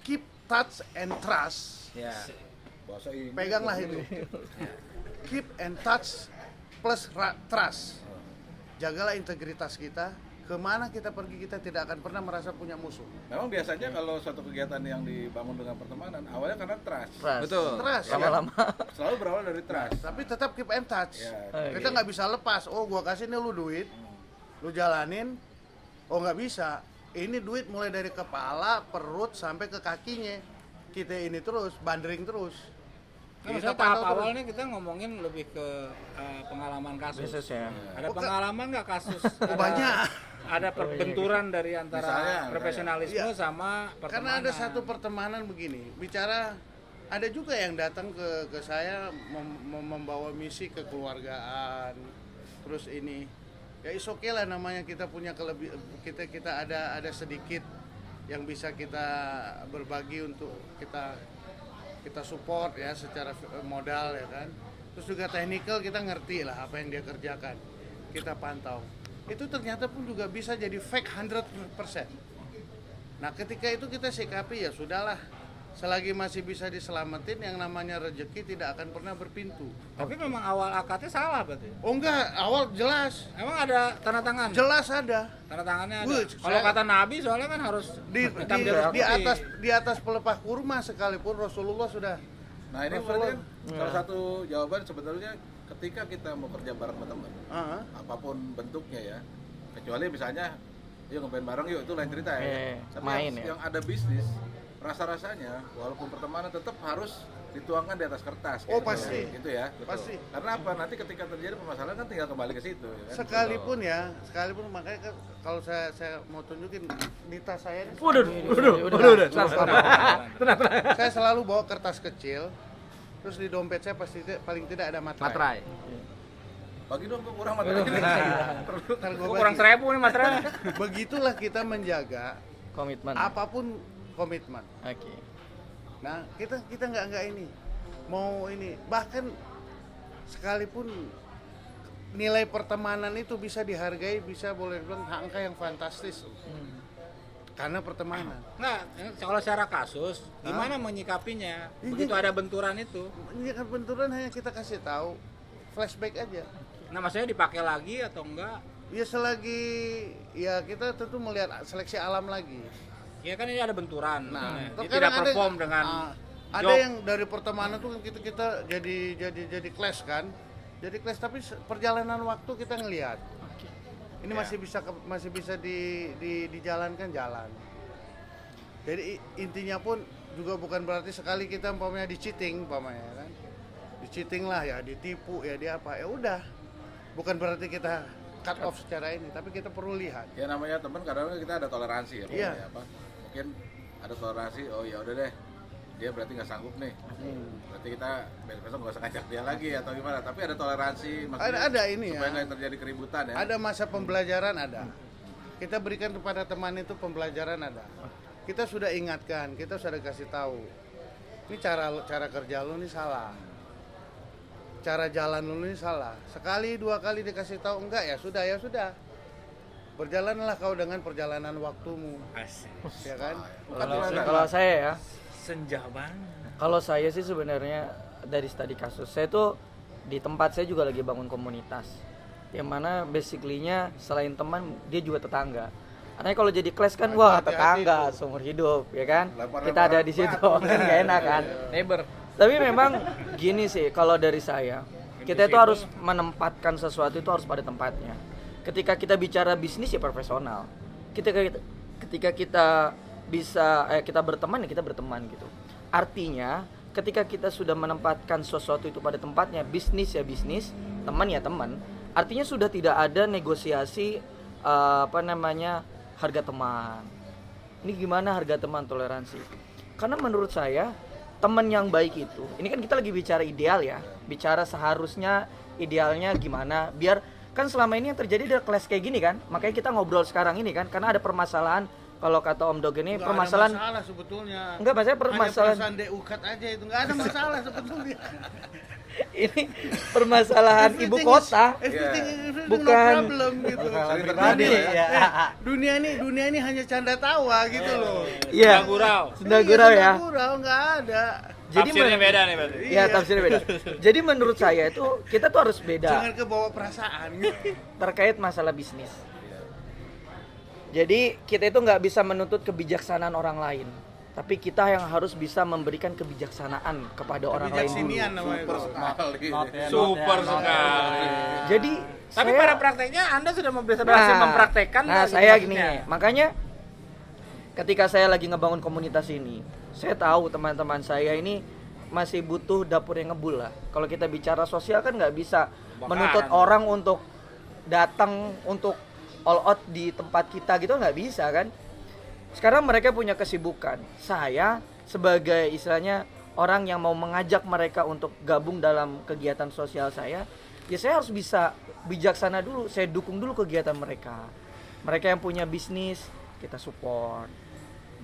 Speaker 3: keep touch and trust.
Speaker 5: Ya.
Speaker 1: Bahasa Inggris.
Speaker 3: Peganglah itu. Keep and touch plus trust. Jagalah integritas kita. Kemana kita pergi kita tidak akan pernah merasa punya musuh.
Speaker 1: Memang biasanya kalau suatu kegiatan yang dibangun dengan pertemanan, awalnya karena trust.
Speaker 5: Betul.
Speaker 3: Trust.
Speaker 4: Lama-lama.
Speaker 1: Selalu berawal dari trust.
Speaker 3: Tapi tetap keep and touch.
Speaker 1: Ya,
Speaker 3: Kita nggak bisa lepas. Oh, gua kasih nih lu duit, lu jalanin. Oh, nggak bisa. Ini duit mulai dari kepala, perut sampai ke kakinya. Kita ini terus, bandering terus.
Speaker 2: Nah,
Speaker 3: Kita
Speaker 2: maksudnya tahap
Speaker 3: pantau terus.
Speaker 2: awalnya kita ngomongin lebih ke pengalaman kasus.
Speaker 4: Bisnisnya.
Speaker 2: Ada pengalaman nggak kasus?
Speaker 3: Oh, banyak.
Speaker 2: Ada perbenturan dari antara
Speaker 1: Misalnya,
Speaker 2: profesionalisme
Speaker 3: Iya.
Speaker 2: sama pertemanan.
Speaker 3: Karena ada satu pertemanan begini, bicara ada juga yang datang ke saya membawa misi kekeluargaan. Terus ini ya is okay lah, namanya kita punya kita ada sedikit yang bisa kita berbagi untuk kita support ya secara modal ya kan. Terus juga technical kita ngerti lah apa yang dia kerjakan. Kita pantau. Itu ternyata pun juga bisa jadi fake 100%. Nah, ketika itu kita sikapi ya sudahlah. Selagi masih bisa diselamatin, yang namanya rezeki tidak akan pernah berpintu.
Speaker 2: Tapi memang awal akadnya salah berarti.
Speaker 3: Oh enggak, awal jelas.
Speaker 2: Emang ada tanda tangan?
Speaker 3: Jelas ada.
Speaker 2: Tanda tangannya ada.
Speaker 3: Wih,
Speaker 2: Kalau
Speaker 3: saya-
Speaker 2: kata Nabi soalnya kan harus hitam di atas putih.
Speaker 3: di atas pelepah kurma sekalipun Rasulullah sudah.
Speaker 1: Nah ini berarti kan salah satu jawaban sebetulnya ketika kita mau kerja bareng sama teman,
Speaker 3: Ah,
Speaker 1: apapun bentuknya ya, kecuali misalnya yuk ngeband bareng yuk, itu lain cerita ya. Tapi
Speaker 4: main
Speaker 1: yang ada bisnis, rasa-rasanya walaupun pertemanan tetap harus dituangkan di atas kertas.
Speaker 3: Oh,
Speaker 1: gitu.
Speaker 3: pasti.
Speaker 1: Gitu ya.
Speaker 3: Pasti.
Speaker 1: Karena apa? Nanti ketika terjadi permasalahan kan tinggal kembali ke situ. Ya kan?
Speaker 3: sekalipun makanya kalau saya mau tunjukin di tas saya ini,
Speaker 4: Udah.
Speaker 3: saya selalu bawa kertas kecil. Terus di dompet saya pasti paling tidak ada materai.
Speaker 5: Materai.
Speaker 1: Bagi dong, gua kurang materi.
Speaker 3: Ntar gua
Speaker 2: Kurang
Speaker 3: bagi.
Speaker 2: 1000 nih materai.
Speaker 3: Begitulah kita menjaga
Speaker 4: Komitmen.
Speaker 3: apapun komitmen.
Speaker 4: Oke.
Speaker 3: Nah, kita nggak ini mau ini, bahkan sekalipun nilai pertemanan itu bisa dihargai, bisa boleh bilang angka yang fantastis karena pertemanan.
Speaker 2: Nah, kalau secara kasus, gimana menyikapinya? Begitu ada benturan itu.
Speaker 3: Ini kan benturan hanya kita kasih tahu, flashback aja.
Speaker 2: Nah, maksudnya dipakai lagi atau enggak?
Speaker 3: Ya selagi ya kita tentu melihat seleksi alam lagi.
Speaker 2: Ya kan ini ada benturan.
Speaker 3: Nah,
Speaker 2: Dia
Speaker 3: terkadang
Speaker 2: tidak
Speaker 3: ada-
Speaker 2: perform dengan
Speaker 3: ada
Speaker 2: job.
Speaker 3: yang dari pertemanan tuh kan kita jadi clash kan. Jadi clash, tapi perjalanan waktu kita ngelihat. Ini masih bisa dijalankan jalan. Jadi intinya pun juga bukan berarti sekali kita umpamanya di-cheating umpamanya kan. Di-cheating lah ya, ditipu ya, dia apa. Ya udah. Bukan berarti kita cut off secara ini, tapi kita perlu lihat.
Speaker 1: Ya namanya teman kadang-kadang kita ada toleransi ya.
Speaker 3: Iya.
Speaker 1: Ya, apa? Mungkin ada toleransi, oh ya udah deh. Dia berarti nggak sanggup nih. Berarti kita besok nggak usah ngajak dia lagi atau gimana. Tapi ada toleransi, maksudnya
Speaker 3: Ada ini
Speaker 1: supaya
Speaker 3: ya.
Speaker 1: nggak terjadi keributan ya.
Speaker 3: Ada masa pembelajaran ada. Kita berikan kepada teman itu pembelajaran ada. Kita sudah ingatkan, kita sudah kasih tahu. Ini cara kerja lu ini salah. Cara jalan lu ini salah. Sekali dua kali dikasih tahu enggak ya sudah. Berjalanlah kau dengan perjalanan waktumu, ya kan?
Speaker 4: Kalau saya ya,
Speaker 2: Senja banget.
Speaker 4: kalau saya sih sebenarnya dari studi kasus saya tuh di tempat saya juga lagi bangun komunitas. Yang mana basically-nya selain teman dia juga tetangga. Karena kalau jadi clash kan wah
Speaker 3: Hati-hati
Speaker 4: tetangga
Speaker 3: tuh.
Speaker 4: seumur hidup ya kan.
Speaker 1: Lempar-lemparan
Speaker 4: Kita ada di situ kan gak enak kan.
Speaker 5: Neighbor.
Speaker 4: Tapi memang gini sih kalau dari saya, kita itu harus menempatkan sesuatu itu harus pada tempatnya. Ketika kita bicara bisnis ya profesional. Ketika kita bisa kita berteman ya kita berteman gitu.
Speaker 6: Artinya ketika kita sudah menempatkan sesuatu itu pada tempatnya, bisnis ya bisnis, teman ya teman, artinya sudah tidak ada negosiasi harga teman. Ini gimana harga teman, toleransi? Karena menurut saya teman yang baik itu, ini kan kita lagi bicara ideal ya, bicara seharusnya idealnya gimana, biar kan selama ini yang terjadi adalah kelas kayak gini kan, makanya kita ngobrol sekarang ini kan, karena ada permasalahan. Kalau kata Om Dog ini
Speaker 3: Nggak
Speaker 6: permasalahan,
Speaker 3: ada masalah sebetulnya.
Speaker 6: enggak maksudnya
Speaker 3: Hanya
Speaker 6: permasalahan
Speaker 3: perasaan deukat aja itu, nggak ada masalah sebetulnya.
Speaker 6: ini permasalahan ibu kota,
Speaker 3: Everything is
Speaker 6: Bukan.
Speaker 3: no problem gitu.
Speaker 1: Sering
Speaker 4: Pribadi
Speaker 3: Dunia ini hanya canda tawa gitu loh.
Speaker 6: iya,
Speaker 2: Gurau.
Speaker 6: sudah gurau ya.
Speaker 3: Gurau nggak ada.
Speaker 6: Jadi
Speaker 2: Tafsirnya beda nih berarti.
Speaker 6: Iya, tafsirnya beda. Jadi menurut saya itu kita tuh harus beda
Speaker 3: Jangan kebawa perasaan.
Speaker 6: terkait masalah bisnis. Jadi kita itu nggak bisa menuntut kebijaksanaan orang lain, tapi kita yang harus bisa memberikan kebijaksanaan kepada orang lain dulu.
Speaker 3: Kebijaksinian namanya
Speaker 1: Super
Speaker 3: itu.
Speaker 1: sekali.
Speaker 2: Super sekali.
Speaker 6: Jadi
Speaker 2: Tapi
Speaker 6: saya-
Speaker 2: pada prakteknya Anda sudah berhasil mempraktekkan.
Speaker 6: Nah,
Speaker 2: nggak
Speaker 6: saya
Speaker 2: gitu
Speaker 6: gini,
Speaker 2: maksudnya?
Speaker 6: makanya ketika saya lagi ngebangun komunitas ini, saya tahu teman-teman saya ini masih butuh dapur yang ngebul lah. Kalau kita bicara sosial kan nggak bisa
Speaker 2: Bakaran.
Speaker 6: menuntut orang untuk datang untuk all out di tempat kita gitu, nggak bisa kan. Sekarang mereka punya kesibukan. Saya sebagai istilahnya orang yang mau mengajak mereka untuk gabung dalam kegiatan sosial saya, ya saya harus bisa bijaksana dulu. Saya dukung dulu kegiatan mereka. Mereka yang punya bisnis, kita support.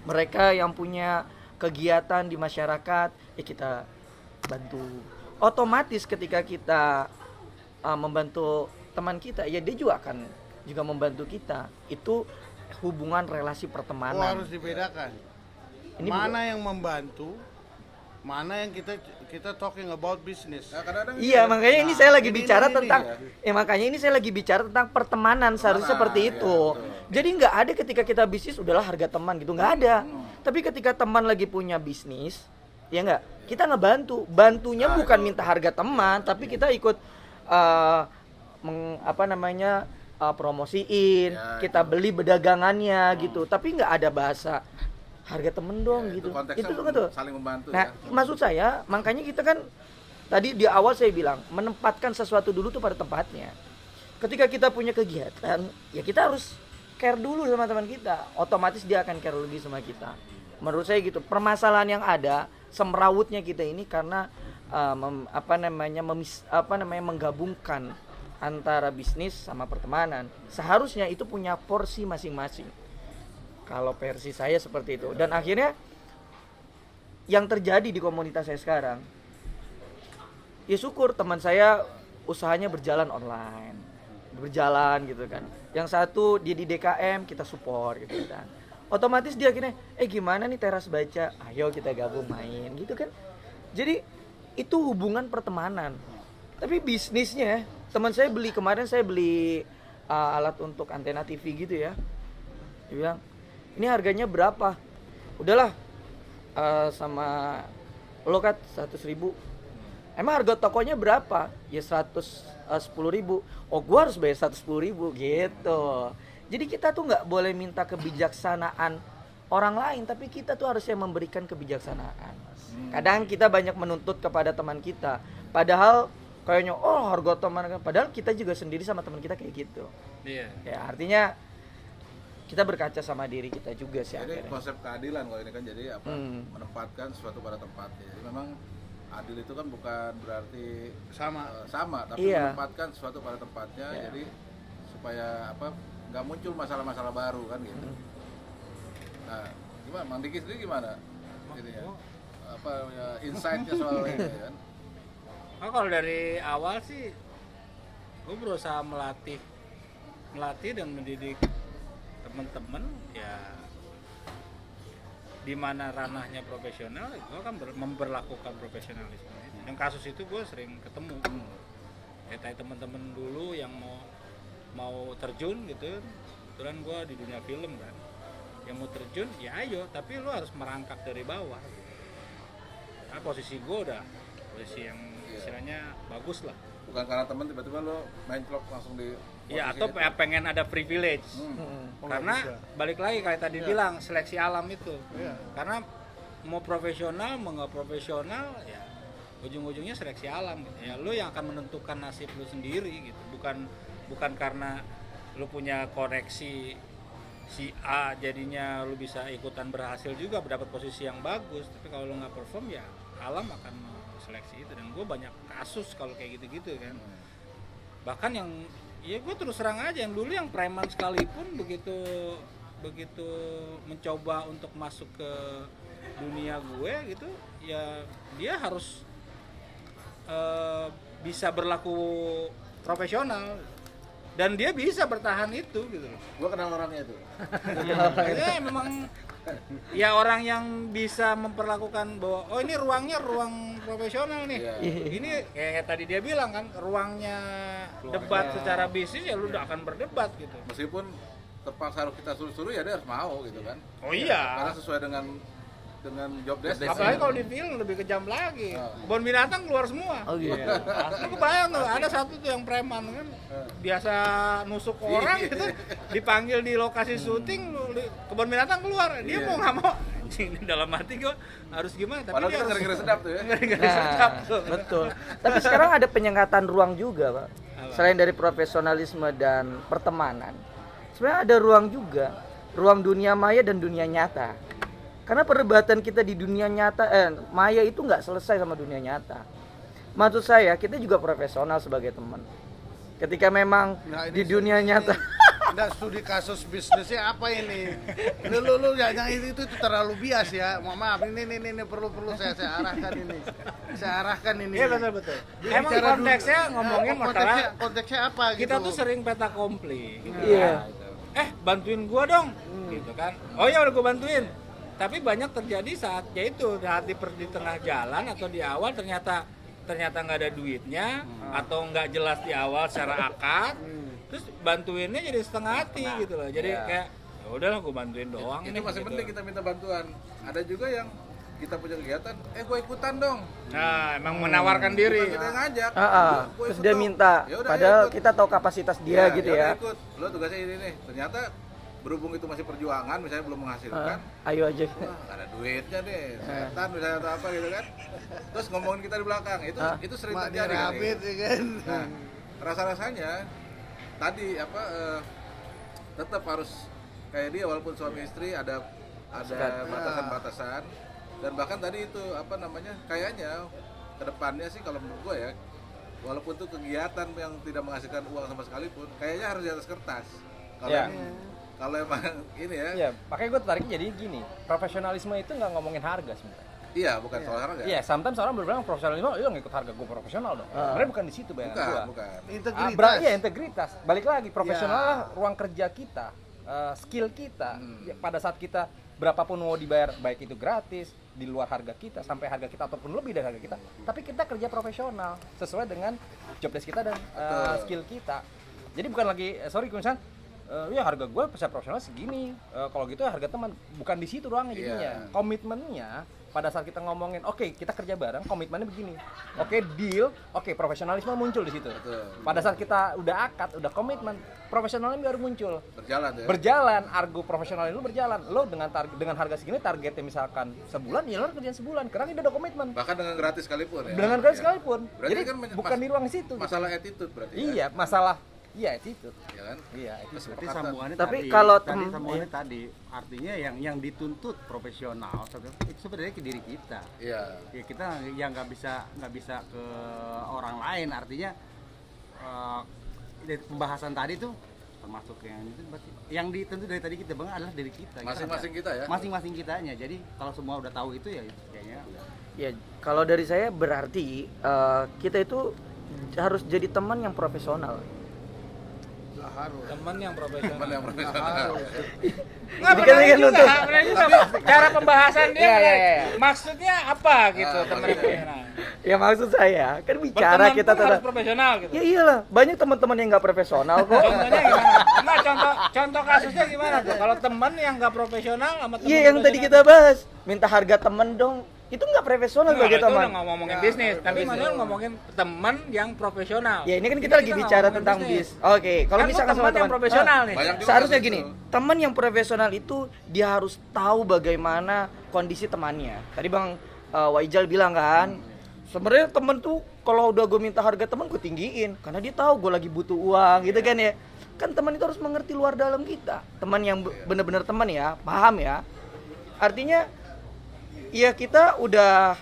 Speaker 6: Mereka yang punya kegiatan di masyarakat, ya kita bantu. Otomatis ketika kita membantu teman kita, ya dia juga akan juga membantu kita. Itu hubungan relasi
Speaker 3: Oh,
Speaker 6: pertemanan.
Speaker 3: harus dibedakan.
Speaker 6: Ini
Speaker 3: Mana yang membantu, mana yang kita talking about business.
Speaker 1: Nah, kadang-kadang
Speaker 6: Iya, makanya ini saya lagi
Speaker 3: ini,
Speaker 6: bicara
Speaker 3: ini,
Speaker 6: tentang
Speaker 3: ya.
Speaker 6: makanya ini saya lagi bicara tentang pertemanan, seharusnya seperti
Speaker 1: iya,
Speaker 6: itu. Jadi nggak ada ketika kita bisnis udahlah harga teman gitu, nggak ada. Tapi ketika teman lagi punya bisnis, ya nggak, kita ngebantu. Bantunya bukan minta harga teman, tapi kita ikut promosiin,
Speaker 1: Ya,
Speaker 6: kita beli berdagangannya gitu. Tapi nggak ada bahasa harga temen dong
Speaker 1: Ya,
Speaker 6: gitu.
Speaker 1: konteksnya
Speaker 6: Itu tuh kan tuh.
Speaker 1: saling membantu
Speaker 6: Nah,
Speaker 1: ya.
Speaker 6: maksud saya, makanya kita kan tadi di awal saya bilang menempatkan sesuatu dulu tuh pada tempatnya. Ketika kita punya kegiatan, ya kita harus care dulu sama teman kita. Otomatis dia akan care lebih sama kita. Menurut saya gitu. Permasalahan yang ada, semrawutnya kita ini karena menggabungkan antara bisnis sama pertemanan. Seharusnya itu punya porsi masing-masing. Kalau versi saya seperti itu. Dan akhirnya yang terjadi di komunitas saya sekarang, ya syukur teman saya usahanya berjalan online, berjalan gitu kan. Yang satu dia di DKM, kita support gitu kan. Otomatis dia akhirnya, gimana nih teras baca, ayo kita gabung main gitu kan. Jadi itu hubungan pertemanan. Tapi bisnisnya, teman saya kemarin saya beli alat untuk antena TV gitu ya. Dia bilang, ini harganya berapa? Udahlah, sama lo kan 100.000. Emang harga tokonya berapa? Ya 110.000. Oh, gua harus bayar 110.000 gitu. Jadi kita tuh nggak boleh minta kebijaksanaan orang lain, tapi kita tuh harusnya memberikan kebijaksanaan. Kadang kita banyak menuntut kepada teman kita, padahal kayaknya harga teman, padahal kita juga sendiri sama teman kita kayak gitu.
Speaker 2: Iya.
Speaker 6: Ya artinya kita berkaca sama diri kita juga sih
Speaker 1: Jadi
Speaker 6: akhirnya.
Speaker 1: konsep keadilan kalau ini kan jadi apa?
Speaker 6: Hmm.
Speaker 1: Menempatkan sesuatu pada tempatnya. Jadi memang adil itu kan bukan berarti
Speaker 3: Sama.
Speaker 1: sama, tapi
Speaker 6: Iya.
Speaker 1: menempatkan sesuatu pada tempatnya.
Speaker 6: Iya.
Speaker 1: Jadi supaya nggak muncul masalah-masalah baru kan gitu. Nah, gimana? Mang Diki sendiri gimana? Ininya, insight-nya soal ini kan?
Speaker 2: Kalau dari awal sih, gue berusaha melatih dan mendidik teman-teman ya, di mana ranahnya profesional, gue kan memperlakukan profesionalisme. Yang kasus itu gue sering ketemu. Kayak teman-teman dulu yang mau terjun gitu, kebetulan gue di dunia film kan, yang mau terjun ya ayo, tapi lo harus merangkak dari bawah. Nah, posisi gue udah posisi yang istilahnya bagus lah.
Speaker 1: Bukan karena teman tiba-tiba lo main vlog langsung di
Speaker 2: Ya,
Speaker 1: posisi
Speaker 2: atau
Speaker 1: itu.
Speaker 2: pengen ada privilege.
Speaker 3: Oh,
Speaker 2: Karena
Speaker 3: nggak bisa.
Speaker 2: balik lagi kayak tadi bilang, seleksi alam itu.
Speaker 3: Iya.
Speaker 2: Karena mau profesional mau nggak profesional ya ujung-ujungnya seleksi alam gitu. Ya lu yang akan menentukan nasib lu sendiri gitu, bukan karena lu punya koneksi si A jadinya lu bisa ikutan berhasil juga mendapat posisi yang bagus, tapi kalau lu nggak perform ya alam akan seleksi itu. Dan gue banyak kasus kalau kayak gitu-gitu kan, bahkan yang ya gue terus terang aja yang dulu yang preman sekalipun begitu mencoba untuk masuk ke dunia gue gitu ya dia harus bisa berlaku profesional dan dia bisa bertahan itu gitu loh.
Speaker 1: Gua kenal orangnya tuh.
Speaker 2: Ya memang ya orang yang bisa memperlakukan bahwa oh ini ruangnya ruang profesional nih. Ini kayak tadi dia bilang kan ruangnya debat secara bisnis ya lu udah akan berdebat gitu.
Speaker 1: Meskipun terpaksa harus kita suruh-suruh ya dia harus mau gitu kan.
Speaker 2: Oh iya.
Speaker 1: Karena sesuai dengan job desk.
Speaker 2: Apalagi kalau di film lebih kejam lagi. Kebun binatang keluar semua.
Speaker 6: Oh gitu.
Speaker 2: Lu kebayang tuh ada satu tuh yang preman kan biasa nusuk orang gitu dipanggil di lokasi syuting kebun binatang keluar dia mau nggak mau anjing dalam hati gua harus gimana tapi
Speaker 1: Padahal
Speaker 2: dia
Speaker 1: kita
Speaker 2: harus
Speaker 1: ngeri-ngeri sedap tuh ya.
Speaker 2: ngeri-ngeri sedap tuh.
Speaker 6: Betul. Tapi sekarang ada penyengatan ruang juga, Pak. Selain dari profesionalisme dan pertemanan, sebenarnya ada ruang juga, ruang dunia maya dan dunia nyata. Karena perdebatan kita di dunia nyata, maya itu nggak selesai sama dunia nyata. Maksud saya, kita juga profesional sebagai teman. Ketika memang di dunia nyata,
Speaker 3: Nggak studi kasus bisnisnya apa ini? Lu jangan itu terlalu bias ya. Maaf, ini perlu saya arahkan ini. Saya arahkan ini.
Speaker 2: Iya betul. Emang
Speaker 3: Bicara
Speaker 2: konteksnya
Speaker 3: dulu.
Speaker 2: ngomongin
Speaker 3: konteksnya apa gitu?
Speaker 2: kita tuh sering peta kompli gitu.
Speaker 6: Iya.
Speaker 2: Bantuin gua dong gitu kan. Oh ya udah gua bantuin. Tapi banyak terjadi saatnya itu saat di tengah jalan atau di awal ternyata nggak ada duitnya atau nggak jelas di awal secara akad, terus bantuinnya jadi setengah hati gitu loh. Jadi kayak ya udahlah gue bantuin doang
Speaker 1: Itu
Speaker 2: nih.
Speaker 1: masih
Speaker 2: gitu.
Speaker 1: penting kita minta bantuan. Ada juga yang kita punya kegiatan, gue ikutan dong.
Speaker 2: Nah emang menawarkan diri.
Speaker 1: Bukan kita yang ngajak. Gua
Speaker 6: terus
Speaker 1: ikut
Speaker 6: dia
Speaker 1: dong.
Speaker 6: minta,
Speaker 1: Yaudah,
Speaker 6: padahal
Speaker 1: ikut.
Speaker 6: kita tahu kapasitas dia gitu ya.
Speaker 1: Ikut. Lo tugasnya ini nih. Ternyata berhubung itu masih perjuangan, misalnya belum menghasilkan,
Speaker 6: Ayo aja.
Speaker 1: wah nggak ada duitnya nih, setan misalnya atau apa gitu kan. Terus ngomongin kita di belakang, itu sering
Speaker 3: Mak
Speaker 1: terjadi.
Speaker 3: dirabit ya kan.
Speaker 1: Nah, rasa-rasanya tadi tetap harus kayak dia walaupun suami istri ada batasan-batasan dan bahkan tadi itu kayaknya kedepannya sih kalau menurut gua ya walaupun itu kegiatan yang tidak menghasilkan uang sama sekalipun kayaknya harus di atas kertas kalau emang ini ya.
Speaker 5: Iya, makanya gue tertariknya jadi gini, profesionalisme itu nggak ngomongin harga sebenarnya.
Speaker 1: Iya, bukan soal harga.
Speaker 5: Iya, sometimes orang berbilang profesionalisme, lu nggak ikut harga, gue profesional dong. Sebenarnya bukan di situ bayangan gue.
Speaker 1: Bukan.
Speaker 3: Integritas.
Speaker 5: Iya, integritas. Balik lagi, profesional lah ruang kerja kita, skill kita. Ya, pada saat kita berapapun mau dibayar, baik itu gratis, di luar harga kita, sampai harga kita ataupun lebih dari harga kita, tapi kita kerja profesional sesuai dengan job desk kita dan skill kita. Jadi bukan lagi, misalnya ya harga gue peserta profesional segini, kalau gitu ya harga teman, bukan di situ doang jadinya. Komitmennya pada saat kita ngomongin oke, kita kerja bareng, komitmennya begini, deal, profesionalisme muncul di situ. Pada saat kita udah akad, udah komitmen, profesionalnya baru muncul, berjalan, argo profesional itu berjalan. Lo dengan harga segini targetnya misalkan sebulan, ya lo kerjaan sebulan, karena udah dengan
Speaker 1: Bahkan dengan gratis sekalipun ya.
Speaker 5: dengan gratis sekalipun.
Speaker 1: Berarti
Speaker 5: Jadi
Speaker 1: kan
Speaker 5: bukan di ruang situ.
Speaker 1: Masalah attitude berarti.
Speaker 5: Iya, masalah attitude.
Speaker 1: Ya kan?
Speaker 5: Iya,
Speaker 4: Berarti sambungannya
Speaker 6: Tapi
Speaker 4: tadi,
Speaker 6: kalau
Speaker 4: sambungannya tadi artinya yang dituntut profesional itu sebenarnya ke diri kita.
Speaker 1: Iya.
Speaker 4: Ya kita yang nggak bisa ke orang lain, artinya dari pembahasan tadi tuh termasuk yang itu berarti yang dituntut dari tadi kita bang adalah dari kita.
Speaker 1: Masing-masing kita ya.
Speaker 4: Masing-masing kitanya. Jadi kalau semua udah tahu itu ya kayaknya
Speaker 6: Ya, kalau dari saya berarti kita itu harus jadi teman yang profesional.
Speaker 2: Teman yang profesional.
Speaker 6: Nggak, benar juga.
Speaker 2: Cara pembahasan dia maksudnya apa gitu teman profesional.
Speaker 6: Ya maksud saya kan bicara
Speaker 2: Berteman
Speaker 6: kita
Speaker 2: pun harus profesional gitu.
Speaker 6: Ya iyalah, banyak teman-teman yang nggak profesional kok.
Speaker 2: Contohnya gimana? Enggak, contoh kasusnya gimana tuh? Kalau teman yang nggak profesional sama teman
Speaker 6: Iya yang tadi kita bahas, minta harga temen dong. itu nggak profesional
Speaker 2: Nah,
Speaker 6: sebagai
Speaker 2: itu
Speaker 6: teman.
Speaker 2: udah ngomongin bisnis, tapi maksudnya ngomongin teman yang profesional.
Speaker 6: Ya ini kan kita lagi bicara
Speaker 2: ngomongin
Speaker 6: tentang bis. Oke, kalau
Speaker 2: Kan lu
Speaker 6: misalkan
Speaker 2: teman
Speaker 6: sama
Speaker 2: yang
Speaker 6: teman
Speaker 2: profesional nih.
Speaker 1: Banyak juga
Speaker 6: seharusnya
Speaker 1: kasus
Speaker 6: gini,
Speaker 1: itu.
Speaker 6: teman yang profesional itu dia harus tahu bagaimana kondisi temannya. Tadi Bang Waijal bilang kan, sebenarnya temen tuh kalau udah gue minta harga temen gue tinggiin karena dia tahu gue lagi butuh uang gitu kan ya. Kan teman itu harus mengerti luar dalam kita. Teman yang benar-benar teman ya, paham ya. Artinya ya kita udah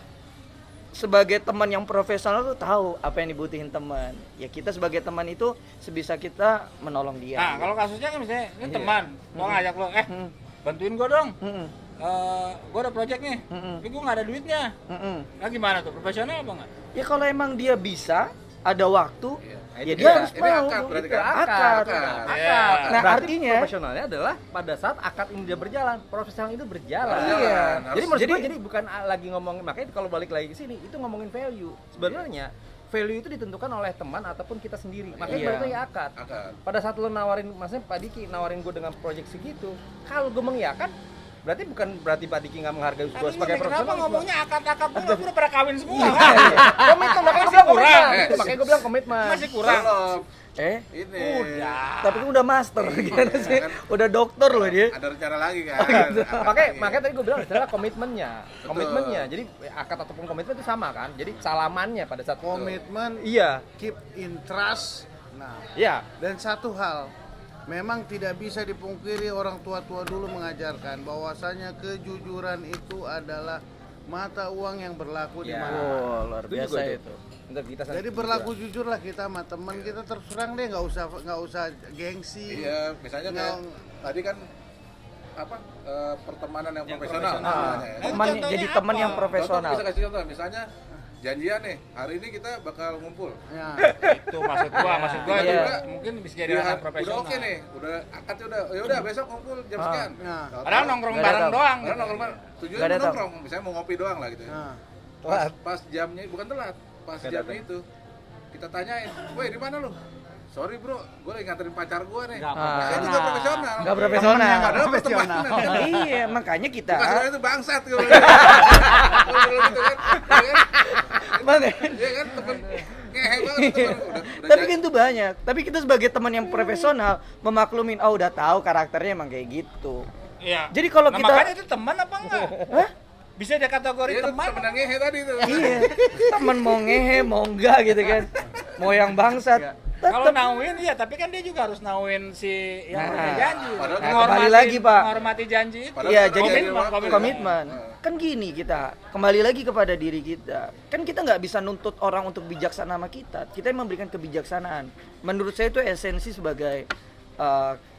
Speaker 6: sebagai teman yang profesional tuh tahu apa yang dibutuhin teman. Ya kita sebagai teman itu sebisa kita menolong dia.
Speaker 2: Nah, kalau kasusnya kan misalnya ini teman, gua ngajak lo, bantuin gua dong.
Speaker 6: Mm-mm.
Speaker 2: Gua ada project nih, tapi gua nggak ada duitnya.
Speaker 6: Mm-mm.
Speaker 2: Nah gimana tuh, profesional apa nggak?
Speaker 6: Ya kalau emang dia bisa, ada waktu, ya
Speaker 5: itu
Speaker 6: dia
Speaker 5: dia.
Speaker 6: harus
Speaker 1: Ini
Speaker 6: mau.
Speaker 1: akad berarti
Speaker 5: Itu
Speaker 1: kan?
Speaker 5: akad.
Speaker 2: Iya.
Speaker 6: Nah,
Speaker 5: Berarti
Speaker 6: artinya
Speaker 5: profesionalnya adalah pada saat akad ini dia berjalan, profesional itu berjalan.
Speaker 6: Iya.
Speaker 5: Jadi maksud
Speaker 6: Jadi-
Speaker 5: gua jadi bukan lagi ngomongin, makanya kalau balik lagi ke sini itu ngomongin value. Sebenarnya value itu ditentukan oleh teman ataupun kita sendiri. Makanya
Speaker 6: Iya.
Speaker 5: balik lagi akad.
Speaker 1: Akad.
Speaker 5: Pada saat lo nawarin, maksudnya Pak Diki nawarin gue dengan proyek segitu, kalau gue mengiyakan, berarti Pak Diki nggak menghargai gue sebagai
Speaker 2: Kenapa
Speaker 5: profesional.
Speaker 2: ngomongnya akad-akad mulu? Aku udah pada kawin semua.
Speaker 5: Komitmen, makanya gue
Speaker 2: Masih
Speaker 5: bilang
Speaker 2: kurang.
Speaker 5: komitmen. Makanya gue bilang komitmen.
Speaker 2: Masih kurang.
Speaker 1: Belum. Ini
Speaker 6: tapi kan udah master gimana sih? Udah dokter loh dia.
Speaker 1: ada rencana lagi kan.
Speaker 5: Makanya tadi gue bilang adalah komitmennya. Jadi akad ataupun komitmen itu sama kan. Jadi salamannya pada saat
Speaker 3: Komitmen,
Speaker 5: Iya,
Speaker 3: keep in trust. Nah,
Speaker 5: iya.
Speaker 3: dan satu hal, memang tidak bisa dipungkiri orang tua-tua dulu mengajarkan bahwasanya kejujuran itu adalah mata uang yang berlaku di
Speaker 5: Ya.
Speaker 3: mana.
Speaker 6: Oh, luar
Speaker 5: Itu juga
Speaker 6: biasa
Speaker 5: itu.
Speaker 6: itu.
Speaker 5: Integritas dan
Speaker 3: Jadi berlaku jujur lah kita sama teman kita, terus terang deh, nggak usah gengsi.
Speaker 1: Iya, misalnya kayak
Speaker 3: Nggak-
Speaker 1: tadi kan apa pertemanan yang profesional.
Speaker 2: profesional.
Speaker 1: namanya ya.
Speaker 6: Teman
Speaker 2: contohnya
Speaker 6: jadi teman
Speaker 2: apa?
Speaker 6: yang profesional.
Speaker 1: Contoh, bisa kasih contoh, misalnya janjian nih, hari ini kita bakal ngumpul.
Speaker 3: Ya.
Speaker 2: Itu maksud gua
Speaker 6: Iya.
Speaker 2: juga mungkin bisa jadi anak
Speaker 1: Udah
Speaker 2: profesional.
Speaker 1: oke nih, udah akadnya udah, ya udah besok ngumpul jam sekian.
Speaker 3: Nah.
Speaker 2: Padahal nongkrong
Speaker 6: Nggak
Speaker 2: bareng
Speaker 6: datang.
Speaker 2: doang.
Speaker 1: Padahal nongkrong bareng.
Speaker 6: Nggak
Speaker 1: Tujuannya
Speaker 6: datang.
Speaker 1: nongkrong, misalnya mau ngopi doang lah gitu ya.
Speaker 3: Nah.
Speaker 1: Pas jamnya, bukan telat, pas jamnya itu kita tanyain, woi di mana lu? Sorry bro, gue lagi nganterin pacar gue nih.
Speaker 2: Nggak
Speaker 1: Nah, itu nggak profesional.
Speaker 6: Nggak profesional.
Speaker 1: Padahal pertemanan.
Speaker 6: Iya, makanya kita.
Speaker 1: Bukan itu bangsat gitu. Kalau gitu kan, ya kan?
Speaker 6: Makanya.
Speaker 1: Iya kan temen ngehe banget temen. Udah
Speaker 6: Tapi kan itu banyak. Tapi kita sebagai teman yang profesional memaklumin, oh udah tahu karakternya emang kayak gitu.
Speaker 2: Iya.
Speaker 6: Jadi kalau
Speaker 2: Nah,
Speaker 6: kita-
Speaker 2: makanya itu teman apa enggak?
Speaker 6: Hah?
Speaker 2: Bisa dia kategori
Speaker 1: Iya,
Speaker 2: teman.
Speaker 1: temen yang ngehe tadi tuh.
Speaker 6: Iya. Teman mau ngehe, mau enggak gitu kan. Mau yang bangsat.
Speaker 2: Kalau
Speaker 6: Tetep.
Speaker 2: nauin iya, tapi kan dia juga harus nauin si yang
Speaker 6: Nah.
Speaker 2: udah janji.
Speaker 1: Padahal
Speaker 6: Nah, kembali lagi, Pak.
Speaker 2: Menghormati janji itu.
Speaker 1: Padahal
Speaker 6: Iya,
Speaker 1: kita
Speaker 6: jadi
Speaker 1: udah
Speaker 6: kan
Speaker 1: janji waktu.
Speaker 6: komitmen. Kan gini kita, kembali lagi kepada diri kita. Kan kita nggak bisa nuntut orang untuk bijaksana sama kita. Kita yang memberikan kebijaksanaan. Menurut saya itu esensi sebagai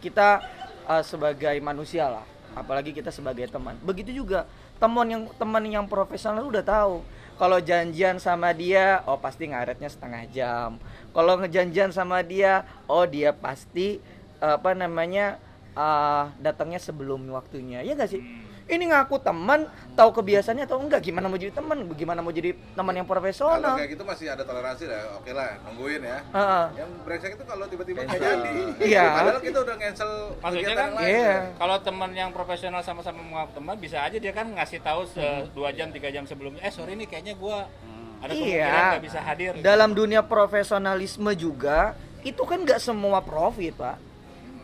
Speaker 6: kita sebagai manusia lah. Apalagi kita sebagai teman. Begitu juga teman yang profesional udah tahu. Kalau janjian sama dia, oh pasti ngaretnya setengah jam. Kalau ngejanjian sama dia, oh dia pasti datangnya sebelum waktunya. Ya nggak sih? Ini ngaku teman, tahu kebiasaannya atau enggak? Gimana mau jadi teman? Gimana mau jadi teman yang
Speaker 1: Kalau
Speaker 6: profesional?
Speaker 1: kayak gitu masih ada toleransi lah, oke lah, nungguin ya.
Speaker 6: Heeh.
Speaker 1: Yang brengsek itu kalau tiba-tiba nggak jadi.
Speaker 6: Iya.
Speaker 1: Padahal kita udah cancel
Speaker 2: Maksudnya
Speaker 1: kegiatan
Speaker 2: kan,
Speaker 1: yang lain.
Speaker 6: Iya.
Speaker 2: kalau teman yang profesional sama-sama mengaku teman, bisa aja dia kan ngasih tahu 2 jam 3 jam sebelumnya. Sorry nih kayaknya gua ada kemungkinan
Speaker 6: Iya.
Speaker 2: nggak bisa hadir.
Speaker 6: Dalam dunia profesionalisme juga itu kan nggak semua profit, Pak.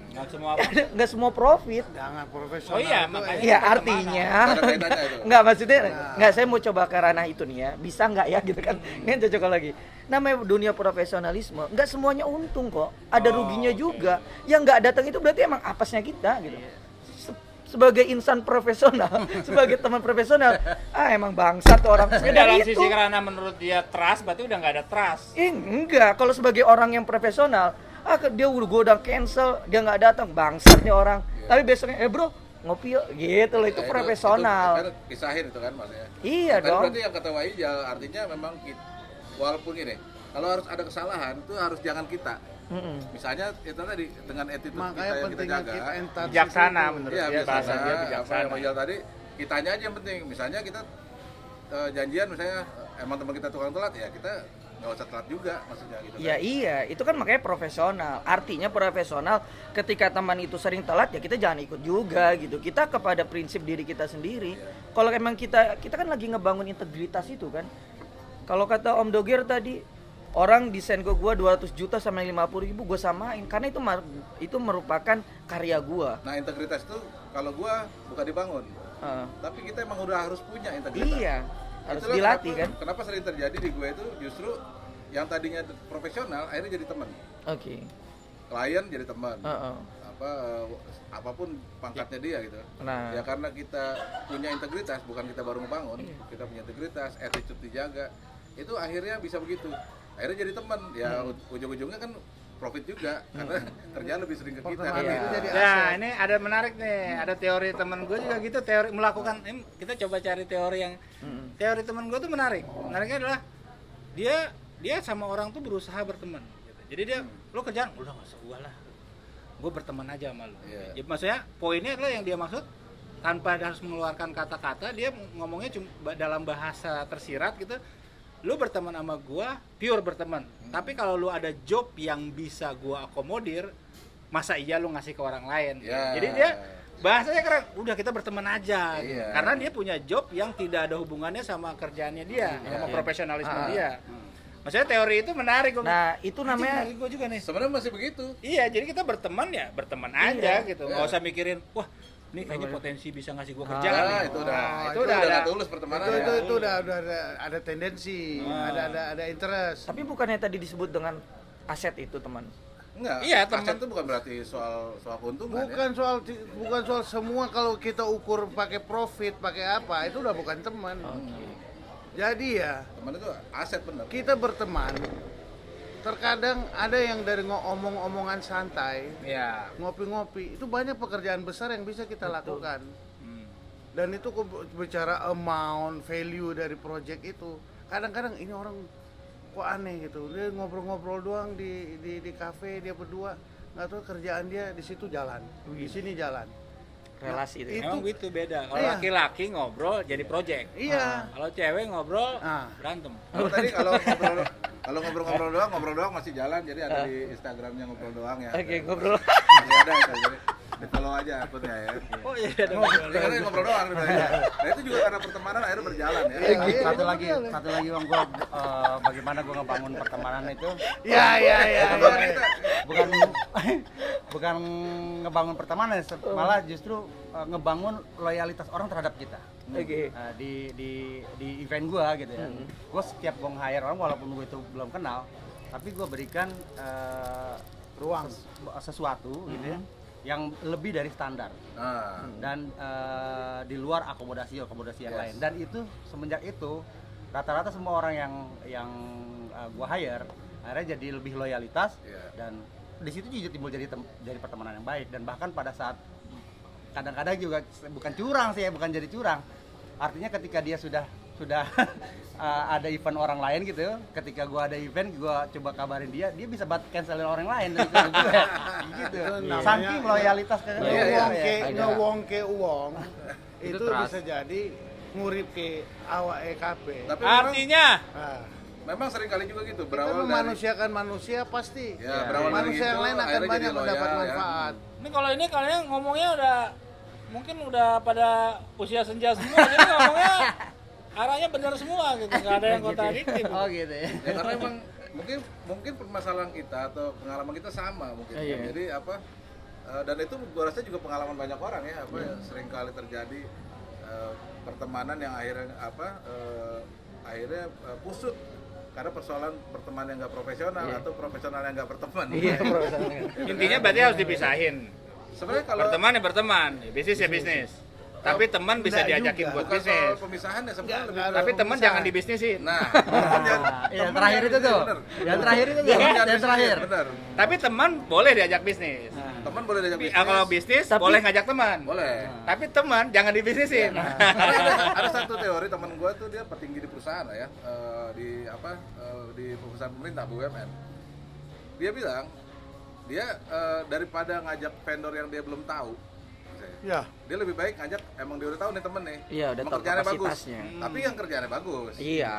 Speaker 2: Nggak semua apa.
Speaker 6: Nggak semua profit.
Speaker 3: Jangan profesional.
Speaker 2: Oh iya,
Speaker 3: itu,
Speaker 2: makanya.
Speaker 6: Ya
Speaker 2: pertemanan.
Speaker 6: artinya
Speaker 1: Ada kaitannya itu.
Speaker 6: nggak maksudnya nggak, saya mau coba ke ranah itu nih ya, bisa nggak ya gitu kan, ini cocok lagi. Namanya dunia profesionalisme nggak semuanya untung kok, ada ruginya juga. Yang nggak datang itu berarti emang apesnya kita gitu. Sebagai insan profesional, sebagai teman profesional, emang bangsat tuh orang.
Speaker 2: Tapi
Speaker 6: Sekedar
Speaker 2: dalam
Speaker 6: itu.
Speaker 2: sisi karena menurut dia trust, berarti udah nggak ada trust.
Speaker 6: Enggak, kalau sebagai orang yang profesional, dia udah cancel, dia nggak datang, bangsat nih orang. Tapi besoknya, bro, ngopi yuk, gitu loh, itu
Speaker 1: Ya,
Speaker 6: profesional.
Speaker 1: Itu kan kisahin itu kan maksudnya.
Speaker 6: Iya
Speaker 1: Tadi
Speaker 6: dong.
Speaker 1: berarti yang kata Waijal artinya memang walaupun ini kalau harus ada kesalahan itu harus jangan kita.
Speaker 6: Mm-mm.
Speaker 1: Misalnya itu tadi dengan attitude
Speaker 3: Makanya
Speaker 1: kita yang kita
Speaker 3: pentingnya
Speaker 1: jaga.
Speaker 3: keep in touch
Speaker 2: Bijaksana
Speaker 3: itu.
Speaker 2: menurut
Speaker 1: Iya,
Speaker 2: dia, bahasa
Speaker 1: bijaksana.
Speaker 2: dia
Speaker 1: Apa yang
Speaker 2: bijaksana.
Speaker 1: Waijal tadi, kitanya aja yang penting. Misalnya kita janjian misalnya emang teman kita tukang telat ya kita nggak usah telat juga maksudnya gitu
Speaker 6: Ya
Speaker 1: kan.
Speaker 6: iya, itu kan makanya profesional. Artinya profesional, ketika teman itu sering telat ya kita jangan ikut juga gitu. Kita kepada prinsip diri kita sendiri. Kalau emang kita kan lagi ngebangun integritas itu kan. Kalau kata Om Dogir tadi, orang desain ke gua 200 juta sama 50.000 gua samain karena itu merupakan karya gua.
Speaker 1: Nah integritas itu kalau gua bukan dibangun, tapi kita emang udah harus punya integritas.
Speaker 6: Iya, harus
Speaker 1: Itulah
Speaker 6: dilatih
Speaker 1: kenapa,
Speaker 6: kan.
Speaker 1: Kenapa sering terjadi di gue itu justru yang tadinya profesional akhirnya jadi teman.
Speaker 6: Oke.
Speaker 1: Klien jadi teman.
Speaker 6: Heeh.
Speaker 1: Apapun pangkatnya dia gitu.
Speaker 6: Nah.
Speaker 1: Ya karena kita punya integritas, bukan kita baru ngebangun, kita punya integritas, attitude dijaga. Itu akhirnya bisa begitu. Akhirnya jadi teman. Ya ujung-ujungnya kan profit juga karena kerjaan lebih sering ke kita.
Speaker 3: Pertemanan
Speaker 1: kan.
Speaker 3: itu jadi
Speaker 2: Nah,
Speaker 3: aset.
Speaker 2: ini ada menarik nih. Ada teori teman gue juga gitu, teori melakukan. Ini kita coba cari teori yang teori teman gue tuh menarik. Menariknya adalah dia sama orang tuh berusaha berteman. Gitu. Jadi dia lo kerjaan udah nggak usah gua lah, gue berteman aja sama lo.
Speaker 1: Iya.
Speaker 2: Jadi maksudnya poinnya adalah yang dia maksud tanpa harus mengeluarkan kata-kata, dia ngomongnya cuma dalam bahasa tersirat gitu. Lu berteman sama gua, pure berteman. Tapi kalau lu ada job yang bisa gua akomodir, masa iya lu ngasih ke orang lain?
Speaker 1: Ya.
Speaker 2: Jadi dia bahasanya keren. Udah kita berteman aja. Gitu.
Speaker 1: Iya.
Speaker 2: Karena dia punya job yang tidak ada hubungannya sama kerjaannya dia, sama profesionalisme dia. Maksudnya teori itu menarik. Gua.
Speaker 6: Nah, itu
Speaker 2: Anjing,
Speaker 6: namanya
Speaker 2: menarik gua juga nih.
Speaker 1: Sebenarnya masih begitu.
Speaker 2: Iya, jadi kita berteman ya berteman aja gitu. Nggak
Speaker 1: Iya.
Speaker 2: usah mikirin, wah ini kayaknya potensi bisa ngasih gua
Speaker 1: Ah,
Speaker 2: kerjaan nih.
Speaker 1: itu udah
Speaker 2: itu
Speaker 1: itu
Speaker 2: udah
Speaker 1: udah
Speaker 2: ada.
Speaker 1: nggak tulus pertemanan ya.
Speaker 3: Itu udah ada tendensi, ada interest.
Speaker 6: tapi bukannya tadi disebut dengan aset itu, teman.
Speaker 1: Enggak.
Speaker 2: Iya,
Speaker 1: Aset
Speaker 2: teman.
Speaker 1: itu bukan berarti soal keuntungan ya.
Speaker 3: Bukan soal semua kalau kita ukur pakai profit, pakai apa, itu udah bukan teman. Jadi ya,
Speaker 1: Teman itu aset benar.
Speaker 3: kita berteman. Terkadang ada yang dari omong-omongan santai,
Speaker 2: Iya.
Speaker 3: ngopi-ngopi, itu banyak pekerjaan besar yang bisa kita lakukan.
Speaker 2: Hmm.
Speaker 3: Dan itu bicara amount, value dari project itu. Kadang-kadang ini orang kok aneh gitu. Dia ngobrol-ngobrol doang di kafe, dia berdua, nggak tahu kerjaan dia di situ jalan, di sini jalan.
Speaker 6: Relasi itu.
Speaker 3: Itu-
Speaker 2: Emang gitu beda. Kalau
Speaker 3: Iya.
Speaker 2: laki-laki ngobrol jadi project.
Speaker 3: Iya.
Speaker 2: Kalau cewek ngobrol
Speaker 3: Ah.
Speaker 2: berantem.
Speaker 1: Kalau tadi kalau ngobrol doang masih jalan, jadi ada di Instagramnya ngobrol doang ya.
Speaker 6: Oke, ngobrol.
Speaker 1: Masih ada itu, jadi di follow aja akunnya ya.
Speaker 2: Oh iya ada ngobrol.
Speaker 1: Dia kan ngobrol doang ya. Nah itu juga karena pertemanan akhirnya berjalan ya.
Speaker 4: Satu lagi Bang, gua bagaimana gua ngebangun pertemanan itu
Speaker 3: Ya.
Speaker 4: bukan bukan ngebangun pertemanan, malah justru ngebangun loyalitas orang terhadap kita.
Speaker 6: Oke.
Speaker 4: Di event gua gitu ya. Gua setiap gua nge-hire orang walaupun gua itu belum kenal, tapi gua berikan
Speaker 3: Ruang.
Speaker 4: sesuatu gitu ya yang lebih dari standar
Speaker 1: Nah,
Speaker 4: dan di luar akomodasi yang lain. Dan itu semenjak itu rata-rata semua orang yang gua hire akhirnya jadi lebih loyalitas.
Speaker 1: Iya.
Speaker 4: Dan di situ juga timbul jadi pertemanan yang baik. Dan bahkan pada saat kadang-kadang juga bukan curang sih ya, bukan jadi curang, artinya ketika dia sudah ada event orang lain gitu, ketika gua ada event gua coba kabarin dia bisa cancelin orang lain dari gue gitu.
Speaker 3: namanya-
Speaker 4: Saking loyalitas ke
Speaker 3: Ngewongke uang itu
Speaker 2: trust.
Speaker 3: bisa jadi ngurip ke awak EKP.
Speaker 1: tapi memang,
Speaker 2: Artinya
Speaker 1: memang sering kali juga gitu
Speaker 3: Kita
Speaker 1: berawal dari
Speaker 3: memanusiakan manusia pasti.
Speaker 1: Ya, berawal dari
Speaker 3: Manusia yang
Speaker 1: gitu,
Speaker 3: lain akan
Speaker 1: akhirnya
Speaker 3: banyak
Speaker 1: jadi
Speaker 3: mendapat
Speaker 1: loyal, ya.
Speaker 3: manfaat.
Speaker 2: ini kalau ini kalian ngomongnya udah mungkin udah pada usia senja semua, jadi ngomongnya arahnya benar semua gitu, nggak ada yang kontradiktif.
Speaker 4: Oh gitu ya.
Speaker 1: ya karena emang mungkin permasalahan kita atau pengalaman kita sama mungkin.
Speaker 6: Iya.
Speaker 1: Jadi dan itu gua rasa juga pengalaman banyak orang ya sering kali terjadi pertemanan yang akhirnya kusut karena persoalan pertemanan yang nggak profesional atau profesional yang nggak berteman.
Speaker 6: Iya,
Speaker 2: Intinya berarti harus dipisahin.
Speaker 1: Sebenarnya kalau
Speaker 2: Berteman ya berteman, bisnis ya bisnis. Tapi teman bisa
Speaker 3: Enggak
Speaker 2: diajakin
Speaker 3: juga.
Speaker 2: buat
Speaker 1: bukan soal
Speaker 2: bisnis.
Speaker 1: pemisahan ya sebenarnya lebih
Speaker 3: Nggak ada
Speaker 2: Tapi teman
Speaker 3: pemisahan.
Speaker 2: jangan dibisnisin.
Speaker 1: nah
Speaker 4: Yang terakhir itu tuh. Yang terakhir itu tuh. Yang terakhir.
Speaker 1: benar.
Speaker 2: Tapi teman boleh diajak bisnis.
Speaker 1: Teman boleh diajak bisnis.
Speaker 2: Kalau bisnis
Speaker 6: Tapi-
Speaker 2: boleh ngajak teman.
Speaker 1: boleh.
Speaker 2: Tapi teman jangan dibisnisin.
Speaker 1: Karena ada satu teori teman gue tuh dia petinggi di perusahaan lah ya di perusahaan pemerintah BUMN. Dia bilang dia daripada ngajak vendor yang dia belum tahu,
Speaker 3: Ya.
Speaker 1: dia lebih baik ngajak emang dia udah tahu nih temen nih.
Speaker 6: Iya, udah
Speaker 1: emang
Speaker 6: tahu
Speaker 1: kerjaannya bagus.
Speaker 6: kapasitasnya.
Speaker 1: Tapi yang kerjaannya bagus.
Speaker 6: Iya.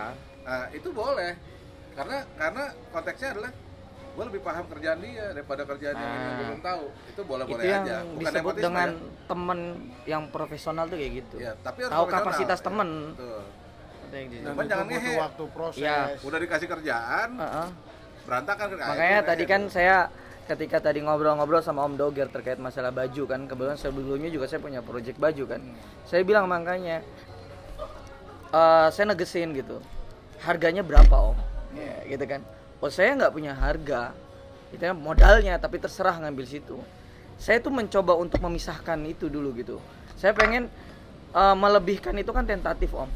Speaker 1: Itu boleh. Karena konteksnya adalah gue lebih paham kerjaan dia daripada kerjaan yang gue belum tahu. Itu boleh-boleh
Speaker 6: Itu
Speaker 1: aja.
Speaker 6: yang
Speaker 1: Bukan
Speaker 6: disebut
Speaker 1: nepotisme
Speaker 6: dengan
Speaker 1: ya.
Speaker 6: temen yang profesional tuh kayak gitu.
Speaker 1: Ya, tapi harus
Speaker 6: Tahu
Speaker 1: profesional.
Speaker 6: kapasitas
Speaker 1: Ya,
Speaker 6: temen.
Speaker 1: betul.
Speaker 6: Ada yang gitu.
Speaker 3: Dan
Speaker 1: Cuman
Speaker 3: itu
Speaker 1: jangan
Speaker 3: butuh
Speaker 1: ngehe.
Speaker 3: waktu proses.
Speaker 6: Iya.
Speaker 1: Udah dikasih kerjaan,
Speaker 6: Heeh.
Speaker 1: berantakan kan.
Speaker 6: Makanya tadi kan saya ketika tadi ngobrol-ngobrol sama Om Doger terkait masalah baju kan, kebetulan sebelumnya juga saya punya project baju kan. Saya bilang makanya saya negesin gitu. Harganya berapa Om? Ya, gitu kan. Oh saya nggak punya harga, itu kan modalnya, tapi terserah ngambil situ. Saya tuh mencoba untuk memisahkan itu dulu gitu. Saya pengen melebihkan itu kan tentatif Om.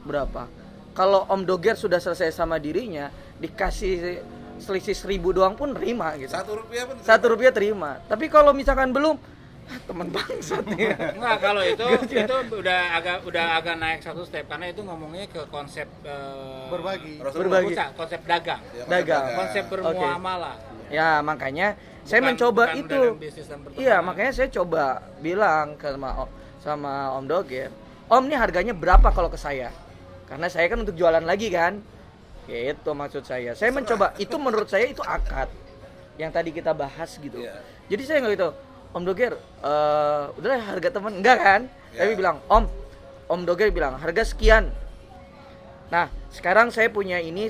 Speaker 6: Berapa? Kalau Om Doger sudah selesai sama dirinya, dikasih selisih 1.000 doang pun terima gitu.
Speaker 1: Rp1 pun
Speaker 6: Rp1 terima. Tapi kalau misalkan belum, teman bangsat nih.
Speaker 2: Enggak, kalau itu udah agak naik satu step karena itu ngomongnya ke konsep
Speaker 3: Berbagi.
Speaker 6: Berbagi.
Speaker 2: bukan, konsep dagang.
Speaker 1: Ya,
Speaker 6: Dagang.
Speaker 2: Konsep bermuamalah.
Speaker 6: Ya makanya saya
Speaker 2: Bukan-
Speaker 6: mencoba
Speaker 2: bukan
Speaker 6: itu.
Speaker 2: dalam bisnis dan pertemanan.
Speaker 6: Iya makanya saya coba bilang ke sama Om Doger, Om nih harganya berapa kalau ke saya? Karena saya kan untuk jualan lagi kan. Gitu maksud saya. Saya mencoba, itu menurut saya itu akad yang tadi kita bahas gitu.
Speaker 1: Iya.
Speaker 6: Jadi saya nggak gitu, Om Doger, udahlah harga teman enggak kan?
Speaker 1: Iya.
Speaker 6: Tapi bilang, Om Doger bilang harga sekian. Nah sekarang saya punya ini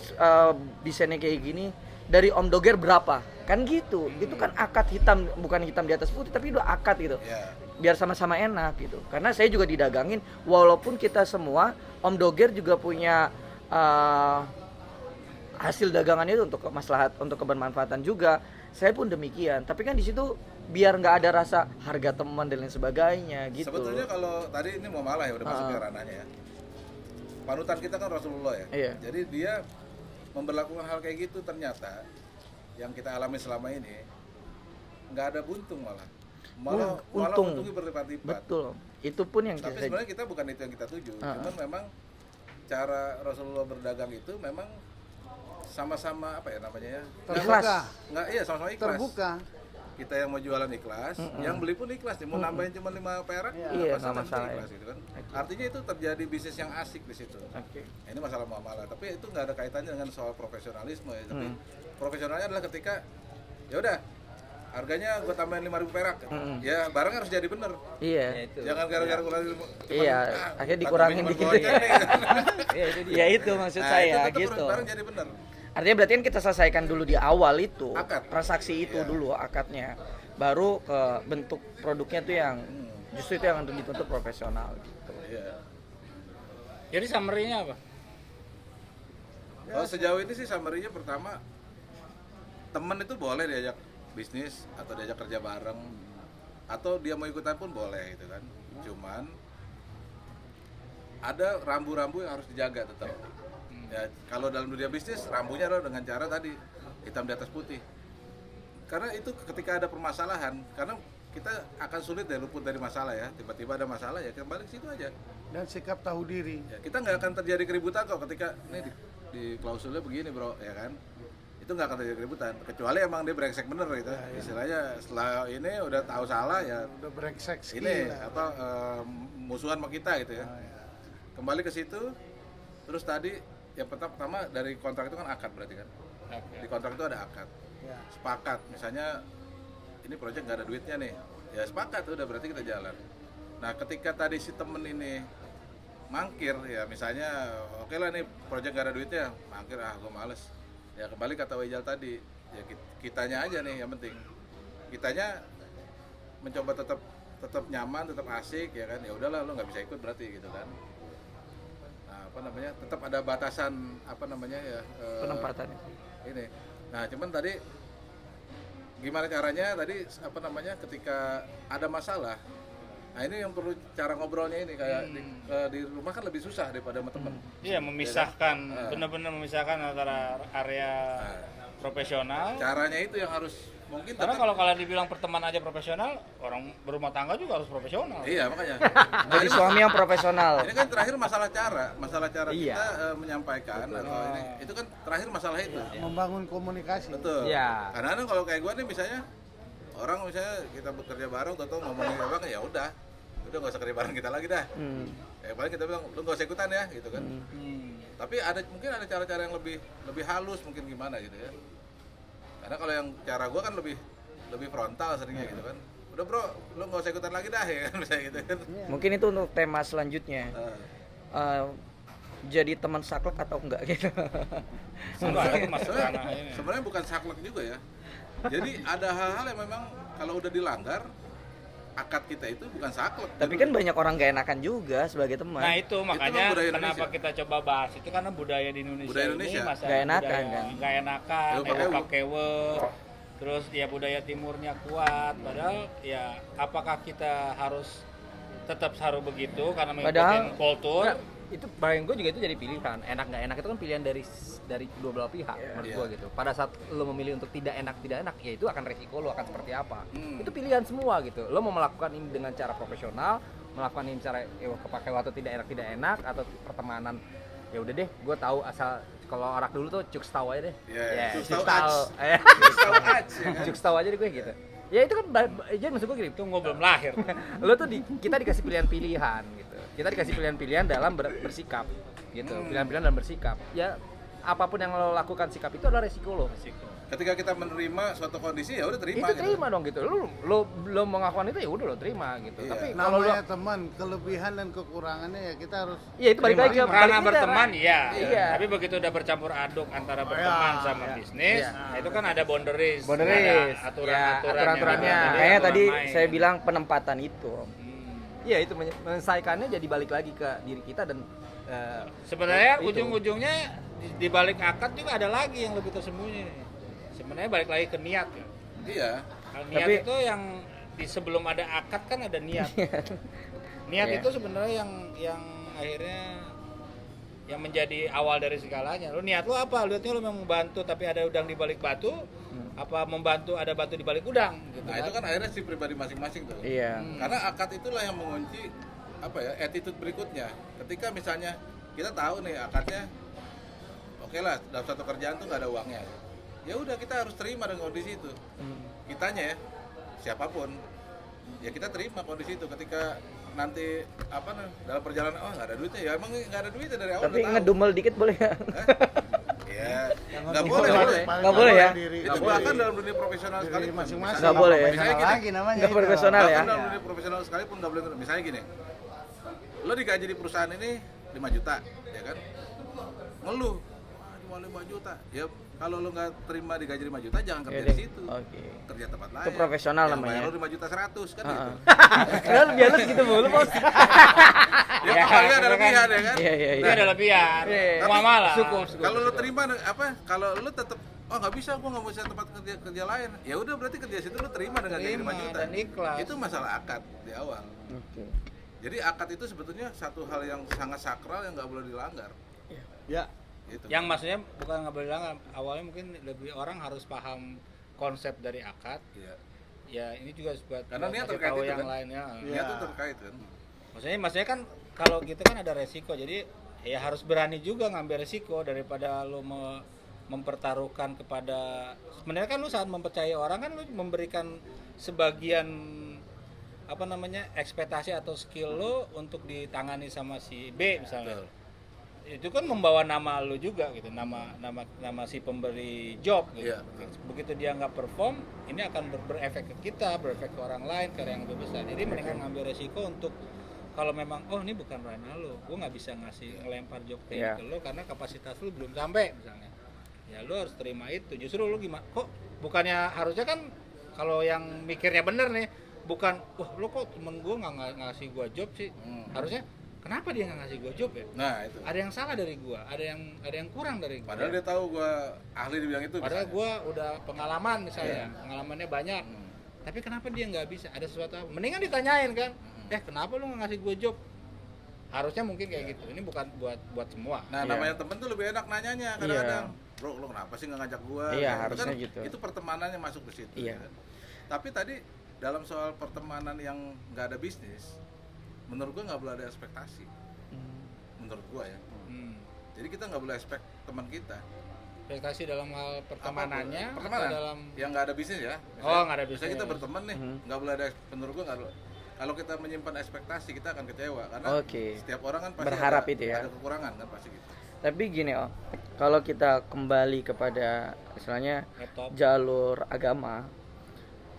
Speaker 6: desainnya kayak gini, dari Om Doger berapa? Kan gitu. Itu kan akad hitam, bukan hitam di atas putih, tapi udah akad gitu.
Speaker 1: Ya.
Speaker 6: Biar sama-sama enak gitu. Karena saya juga didagangin, walaupun kita semua, Om Doger juga punya hasil dagangan itu untuk kemaslahat, untuk kebermanfaatan juga. Saya pun demikian. Tapi kan di situ biar nggak ada rasa harga teman dan lain sebagainya gitu.
Speaker 1: Sebetulnya kalau tadi ini mau malah ya udah masuk ke ranahnya ya. Panutan kita kan Rasulullah ya.
Speaker 6: Iya.
Speaker 1: Jadi dia memberlakukan hal kayak gitu, ternyata yang kita alami selama ini nggak ada buntung malah
Speaker 6: Untung.
Speaker 1: untungnya berlipat-lipat.
Speaker 6: Betul. Itu pun yang
Speaker 1: Tapi sebenarnya kita bukan itu yang kita tuju. Cuman memang cara Rasulullah berdagang itu memang sama-sama apa ya namanya ya?
Speaker 3: Terbuka.
Speaker 1: Nggak, iya sama-sama ikhlas.
Speaker 3: Terbuka.
Speaker 1: Kita yang mau jualan ikhlas, yang beli pun ikhlas. Mau nambahin cuma 5 perak,
Speaker 6: Iya, nggak masalah
Speaker 1: ikhlas
Speaker 6: ya.
Speaker 1: gitu kan. Artinya itu terjadi bisnis yang asik di situ.
Speaker 6: Oke.
Speaker 1: Ini masalah muamalah, tapi itu nggak ada kaitannya dengan soal profesionalisme ya. Tapi profesionalnya adalah ketika ya udah harganya gue tambahin 5.000 perak. Ya barangnya harus jadi bener.
Speaker 6: Iya.
Speaker 1: Jangan gara-gara kurangin
Speaker 6: Iya, akhirnya dikurangin dikit ya. Ya itu maksud saya gitu.
Speaker 1: Barang jadi bener.
Speaker 6: Artinya berarti kan kita selesaikan dulu di awal itu
Speaker 1: Akad.
Speaker 6: transaksi itu
Speaker 1: Iya.
Speaker 6: dulu akadnya, baru ke bentuk produknya tuh yang justru itu yang dituntut profesional gitu.
Speaker 1: Iya.
Speaker 2: Jadi summary-nya apa?
Speaker 1: Oh, sejauh ini sih summary-nya pertama, temen itu boleh diajak bisnis atau diajak kerja bareng atau dia mau ikutan pun boleh gitu kan. Cuman ada rambu-rambu yang harus dijaga tetap. Ya, kalau dalam dunia bisnis rambunya adalah dengan cara tadi hitam di atas putih. Karena itu ketika ada permasalahan, karena kita akan sulit deh luput dari masalah ya. Tiba-tiba ada masalah ya kembali ke situ aja.
Speaker 3: Dan sikap tahu diri.
Speaker 1: Ya, kita nggak akan terjadi keributan kok ketika ini di klausulnya begini bro, ya kan? Itu nggak akan terjadi keributan, kecuali emang dia brengsek bener gitu. Istilahnya setelah ini udah tahu salah ya
Speaker 3: Udah brengsek
Speaker 1: ini
Speaker 3: lah.
Speaker 1: apa musuhan sama kita gitu ya. Kembali ke situ, terus tadi yang pertama dari kontrak itu kan akad berarti kan? Di kontrak itu ada akad.
Speaker 3: Ya.
Speaker 1: Sepakat, misalnya ini proyek nggak ada duitnya nih, ya sepakat udah berarti kita jalan. Nah ketika tadi si temen ini mangkir ya misalnya oke lah nih proyek nggak ada duitnya, mangkir gue males. Ya kembali kata Wijal tadi, ya kitanya aja nih yang penting. Kitanya mencoba tetap nyaman, tetap asik ya kan. Ya udahlah lo nggak bisa ikut berarti gitu kan. Nah apa namanya tetap ada batasan apa namanya ya
Speaker 6: Penempatannya.
Speaker 1: ini. Nah, cuman tadi gimana caranya tadi apa namanya ketika ada masalah. Nah, ini yang perlu cara ngobrolnya ini kayak di rumah kan lebih susah daripada sama temen.
Speaker 2: Iya, memisahkan, benar-benar memisahkan antara area profesional.
Speaker 1: Caranya itu yang harus mungkin
Speaker 2: Karena
Speaker 1: tetap-
Speaker 2: kalau kalian dibilang pertemanan aja profesional, orang berumah tangga juga harus profesional.
Speaker 1: Iya, makanya.
Speaker 6: Jadi suami yang profesional.
Speaker 1: Ini kan terakhir masalah cara
Speaker 6: Iya.
Speaker 1: kita menyampaikan atau ini itu kan terakhir masalah itu.
Speaker 3: Membangun komunikasi.
Speaker 1: Betul.
Speaker 6: Iya.
Speaker 1: Karena kalau kayak gua nih misalnya orang misalnya kita bekerja bareng atau ngomongin apa ya udah nggak usah kerja bareng kita lagi dah. Ya paling kita bilang lu nggak usah ikutan ya gitu kan. Tapi mungkin ada cara-cara yang lebih halus mungkin gimana gitu ya. Karena kalau yang cara gua kan lebih frontal seringnya gitu kan. Udah bro, lu nggak usah ikutan lagi dah ya kan, misalnya gitu kan.
Speaker 6: Mungkin itu untuk tema selanjutnya. Jadi teman saklek atau enggak gitu.
Speaker 1: Sebenarnya bukan saklek juga ya. Jadi ada hal-hal yang memang kalau udah dilanggar akad kita itu bukan saklek.
Speaker 6: Tapi kan banyak orang gak enakan juga sebagai teman.
Speaker 2: Nah itu makanya
Speaker 1: budaya
Speaker 2: kenapa
Speaker 1: Indonesia.
Speaker 2: kita coba bahas itu karena budaya di Indonesia,
Speaker 1: Budaya Indonesia.
Speaker 2: ini masa
Speaker 6: Gak enakan,
Speaker 2: budaya
Speaker 6: kan?
Speaker 2: Gak enakan,
Speaker 1: Ya, pakai
Speaker 2: pakewe, terus ya budaya timurnya kuat. Padahal ya apakah kita harus tetap begitu karena mengikuti kultur?
Speaker 5: Enggak, itu bayang gue juga itu jadi pilihan. Enak nggak enak itu kan pilihan dari dua belah pihak menurut gue gitu. Pada saat lo memilih untuk tidak enak ya itu akan resiko lo akan seperti apa. Itu pilihan semua gitu. Lo mau melakukan ini dengan cara profesional, melakukan ini cara kepake waktu tidak enak atau pertemanan. Ya udah deh, gue tahu asal kalau arak dulu tuh cuk tahu aja deh.
Speaker 1: Cuk tahu
Speaker 5: Cuk tahu aja deh gue gitu. Ya itu kan jadi maksud gue gini,
Speaker 2: Tunggu belum lahir.
Speaker 5: lo tuh kita dikasih pilihan-pilihan gitu. Kita dikasih pilihan-pilihan dalam bersikap gitu. Pilihan-pilihan dalam bersikap. Ya apapun yang lo lakukan sikap itu adalah resiko lo.
Speaker 1: Ketika kita menerima suatu kondisi ya udah terima.
Speaker 5: Itu terima dong gitu. Lo mengakukan itu ya udah lo terima gitu.
Speaker 1: Iya.
Speaker 5: Tapi kalau lo
Speaker 3: Namanya teman, kelebihan dan kekurangannya ya kita harus
Speaker 5: ya itu balik lagi ke
Speaker 2: Karena
Speaker 5: balik
Speaker 2: berteman
Speaker 5: kita,
Speaker 2: iya.
Speaker 5: Iya.
Speaker 2: Tapi begitu udah bercampur aduk antara berteman sama bisnis,
Speaker 5: Iya.
Speaker 2: nah itu kan ada boundaries.
Speaker 5: Boundaries.
Speaker 2: Ada
Speaker 5: Aturan-aturannya.
Speaker 6: Makanya tadi saya bilang penempatan itu.
Speaker 5: Iya itu menyelesaikannya jadi balik lagi ke diri kita dan
Speaker 2: Sebenarnya
Speaker 5: itu.
Speaker 2: ujung-ujungnya di balik akad juga ada lagi yang lebih tersembunyi nih. Sebenarnya balik lagi ke niat ya.
Speaker 1: Iya.
Speaker 2: Kalau niat
Speaker 6: Tapi-
Speaker 2: itu yang di sebelum ada akad kan ada niat. Niat
Speaker 6: Iya.
Speaker 2: itu sebenarnya yang akhirnya yang menjadi awal dari segalanya. Lu niat lu apa? Niatnya lu memang membantu tapi ada udang di balik batu, apa membantu ada batu di balik udang gitu.
Speaker 1: Nah, itu kan akhirnya si pribadi masing-masing tuh.
Speaker 6: Iya.
Speaker 1: Karena akad itulah yang mengunci apa ya, attitude berikutnya. Ketika misalnya kita tahu nih akadnya oke lah dalam satu kerjaan tuh nggak ada uangnya. Ya udah kita harus terima dengan kondisi itu. Kitanya ya, siapapun ya kita terima kondisi itu ketika nanti apa dalam perjalanan nggak ada duitnya ya emang nggak ada duitnya dari awal
Speaker 6: Tapi
Speaker 1: udah tahu.
Speaker 6: ngedumel dikit boleh ya?
Speaker 1: Ya nggak boleh
Speaker 6: Nggak boleh ya?
Speaker 1: itu bahkan dalam dunia profesional
Speaker 3: Diri
Speaker 1: sekalipun
Speaker 3: masing-masing.
Speaker 6: Nggak boleh ya?
Speaker 1: Misalnya gini,
Speaker 4: lagi namanya
Speaker 6: Nggak
Speaker 4: itu.
Speaker 6: profesional ya?
Speaker 1: bahkan dalam dunia profesional sekalipun nggak boleh misalnya gini lo digaji di perusahaan ini 5 juta ya kan ngeluh cuma 5 juta ya kalau lo nggak terima digaji 5 juta jangan kerja
Speaker 6: Iya
Speaker 1: di
Speaker 6: deh.
Speaker 1: situ
Speaker 6: Oke.
Speaker 1: kerja tempat lain
Speaker 6: Itu profesional
Speaker 1: yang
Speaker 6: namanya.
Speaker 1: bayar lo 5 juta 100 kan gitu
Speaker 5: Karena lebih halus gitu mulu bos.
Speaker 1: ya kalian ada lebihan ya kan
Speaker 6: Iya, iya,
Speaker 2: Itu
Speaker 6: iya.
Speaker 2: ada lebihan.
Speaker 1: Tapi
Speaker 2: Mama lah.
Speaker 1: kalau lo terima apa kalau lo tetap oh nggak bisa gua nggak bisa tempat kerja lain ya udah berarti kerja situ lo terima dengan gaji 5 juta
Speaker 2: dan ikhlas.
Speaker 1: itu masalah akad di awal.
Speaker 6: Oke.
Speaker 1: Jadi akad itu sebetulnya satu hal yang sangat sakral yang nggak boleh dilanggar.
Speaker 3: ya
Speaker 1: Gitu.
Speaker 2: Yang maksudnya bukan nggak boleh dilanggar, awalnya mungkin lebih orang harus paham konsep dari akad.
Speaker 1: Iya.
Speaker 2: Ya ini juga buat
Speaker 1: Karena
Speaker 2: buat
Speaker 1: niat
Speaker 2: kasih
Speaker 1: terkait
Speaker 2: tahu
Speaker 1: itu
Speaker 2: yang
Speaker 1: kan?
Speaker 2: lainnya.
Speaker 1: Dia tuh terkait kan.
Speaker 2: Maksudnya kan kalau gitu kan ada resiko. Jadi ya harus berani juga ngambil resiko daripada lo mempertaruhkan kepada sebenarnya kan lu saat mempercayai orang kan lu memberikan sebagian apa namanya ekspektasi atau skill lo untuk ditangani sama si B misalnya. Itu kan membawa nama lu juga gitu, nama si pemberi job gitu.
Speaker 1: Iya.
Speaker 2: Begitu dia nggak perform, ini akan berefek ke kita, berefek ke orang lain, ke yang lebih besar. Jadi mendingan ngambil resiko untuk kalau memang ini bukan ranah lo, gue nggak bisa ngelempar job ini
Speaker 6: Iya.
Speaker 2: ke lo karena kapasitas lu belum sampai misalnya. Ya lu harus terima itu. Justru lu gimana? Kok bukannya harusnya kan kalau yang mikirnya bener nih, bukan lu kok temen gue nggak ngasih gue job sih. Harusnya kenapa dia nggak ngasih gue job ya?
Speaker 1: Nah itu.
Speaker 2: Ada yang salah dari gue, ada yang kurang dari gue.
Speaker 1: Padahal dia tahu gua ahli di bidang itu.
Speaker 2: Padahal
Speaker 1: misalnya.
Speaker 2: gue udah pengalaman misalnya, pengalamannya banyak. Tapi kenapa dia nggak bisa? Ada sesuatu apa? Mendingan ditanyain kan, kenapa lu nggak ngasih gue job? Harusnya mungkin kayak gitu. Ini bukan buat semua.
Speaker 1: Nah namanya temen tuh lebih enak nanyanya kadang-kadang. Bro, lo kenapa sih nggak ngajak gua?
Speaker 6: Iya,
Speaker 1: Itu
Speaker 6: harusnya
Speaker 1: kan,
Speaker 6: gitu.
Speaker 1: Itu pertemanannya masuk ke situ.
Speaker 6: Iya.
Speaker 1: Kan? Tapi tadi dalam soal pertemanan yang nggak ada bisnis, menurut gua nggak boleh ada ekspektasi. Menurut gua ya. Jadi kita nggak boleh expect teman kita.
Speaker 2: Ekspektasi dalam hal pertemanannya,
Speaker 1: Apapun. Pertemanan
Speaker 2: atau dalam
Speaker 1: yang nggak ada bisnis ya.
Speaker 2: nggak ada
Speaker 1: Misalnya
Speaker 2: bisnis.
Speaker 1: kita berteman nih, nggak boleh ada menurut gua nggak. Kalau kita menyimpan ekspektasi kita akan kecewa karena
Speaker 6: Oke.
Speaker 1: setiap orang kan pasti
Speaker 6: Berharap
Speaker 1: ada,
Speaker 6: itu ya.
Speaker 1: ada kekurangan kan pasti gitu.
Speaker 6: Tapi gini Om, kalau kita kembali kepada istilahnya
Speaker 2: Laptop.
Speaker 6: jalur agama,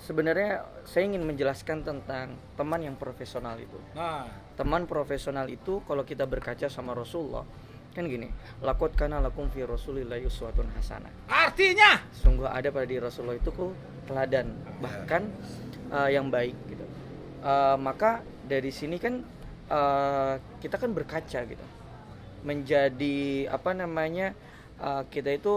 Speaker 6: sebenarnya saya ingin menjelaskan tentang teman yang profesional itu.
Speaker 2: Nah,
Speaker 6: Teman profesional itu kalau kita berkaca sama Rasulullah, kan gini, laqad kana lakum fi rasulillahi uswatun hasanah.
Speaker 2: artinya
Speaker 6: Sungguh ada pada diri Rasulullah itu teladan, bahkan yang baik gitu. Maka dari sini kan kita kan berkaca gitu, menjadi kita itu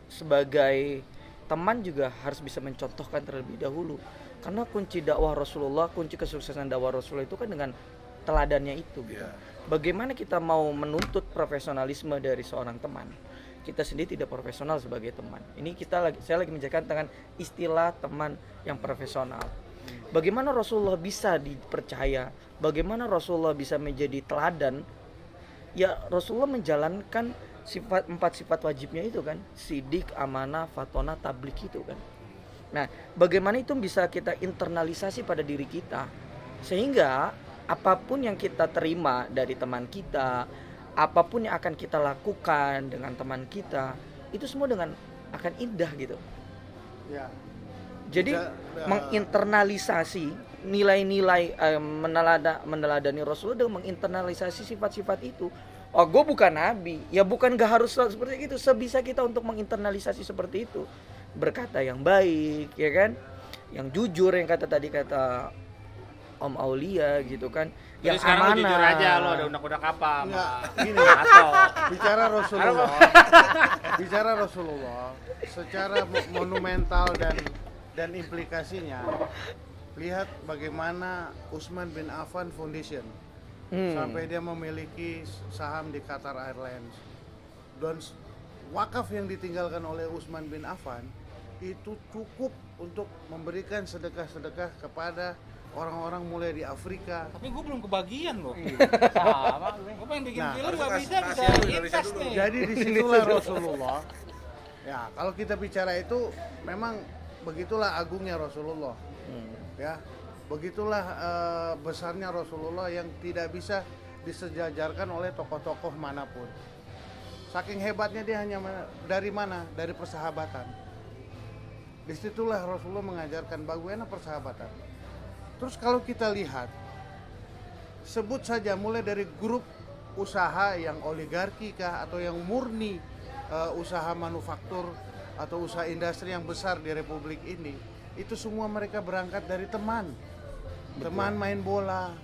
Speaker 6: sebagai teman juga harus bisa mencontohkan terlebih dahulu, karena kunci dakwah Rasulullah, kunci kesuksesan dakwah Rasulullah itu kan dengan teladannya itu gitu. Bagaimana kita mau menuntut profesionalisme dari seorang teman, kita sendiri tidak profesional sebagai teman. Ini saya lagi menjelaskan dengan istilah teman yang profesional. Bagaimana Rasulullah bisa dipercaya, bagaimana Rasulullah bisa menjadi teladan? Ya Rasulullah menjalankan 4 sifat wajibnya itu kan, sidik, amanah, fatona, tablik itu kan. Nah, bagaimana itu bisa kita internalisasi pada diri kita, sehingga apapun yang kita terima dari teman kita, apapun yang akan kita lakukan dengan teman kita, itu semua akan indah gitu.
Speaker 3: Ya.
Speaker 6: Jadi menginternalisasi nilai-nilai meneladani Rasulullah dengan menginternalisasi sifat-sifat itu. Oh, gue bukan nabi, ya bukan gak harus seperti itu. Sebisa kita untuk menginternalisasi seperti itu, berkata yang baik, ya kan, yang jujur, yang kata Om Aulia gitu kan,
Speaker 2: jadi
Speaker 6: yang
Speaker 2: sekarang lu jujur
Speaker 6: amanah.
Speaker 2: aja, lo ada unek-unek apa sama
Speaker 3: Enggak, gini.
Speaker 2: Atau
Speaker 3: Bicara Rasulullah secara monumental dan implikasinya, lihat bagaimana Utsman bin Affan Foundation sampai dia memiliki saham di Qatar Airlines, dan wakaf yang ditinggalkan oleh Utsman bin Affan itu cukup untuk memberikan sedekah-sedekah kepada orang-orang mulai di Afrika.
Speaker 2: tapi gue belum kebagian loh.
Speaker 4: Sama
Speaker 2: Gue pengen bikin
Speaker 3: Nah,
Speaker 2: film nggak bisa
Speaker 1: kasih dulu, Indonesia
Speaker 2: invest
Speaker 1: dulu.
Speaker 2: nih.
Speaker 3: Jadi disitulah Rasulullah. Ya, kalau kita bicara itu memang begitulah agungnya Rasulullah. Ya, begitulah besarnya Rasulullah yang tidak bisa disejajarkan oleh tokoh-tokoh manapun. Saking hebatnya dia hanya dari mana? Dari persahabatan. Disitulah Rasulullah mengajarkan bagaimana persahabatan. Terus kalau kita lihat, sebut saja mulai dari grup usaha yang oligarki kah atau yang murni usaha manufaktur atau usaha industri yang besar di Republik ini, itu semua mereka berangkat dari teman. Teman main bola,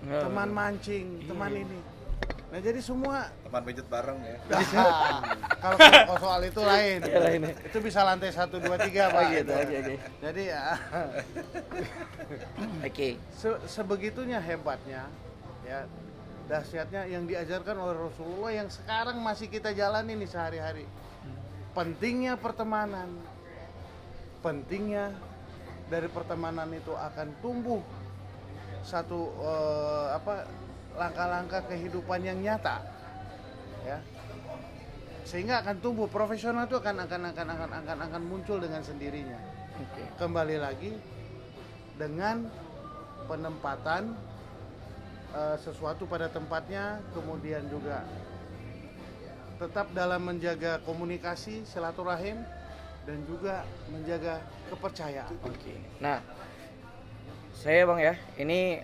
Speaker 3: teman mancing, teman ini. Nah, jadi semua
Speaker 1: Teman pijet bareng ya.
Speaker 3: kalau soal itu lain. Itu bisa lantai 1 2 3 Pak gitu.
Speaker 6: Oke.
Speaker 3: Jadi ya
Speaker 6: Oke.
Speaker 3: sebegitunya hebatnya, ya dahsyatnya yang diajarkan oleh Rasulullah yang sekarang masih kita jalani nih sehari-hari. Pentingnya pertemanan, pentingnya dari pertemanan itu akan tumbuh satu langkah-langkah kehidupan yang nyata, ya, sehingga akan tumbuh profesional itu akan muncul dengan sendirinya. Kembali lagi dengan penempatan sesuatu pada tempatnya, kemudian juga tetap dalam menjaga komunikasi, silaturahim, dan juga menjaga kepercayaan.
Speaker 6: Oke. Nah, saya Bang ya, ini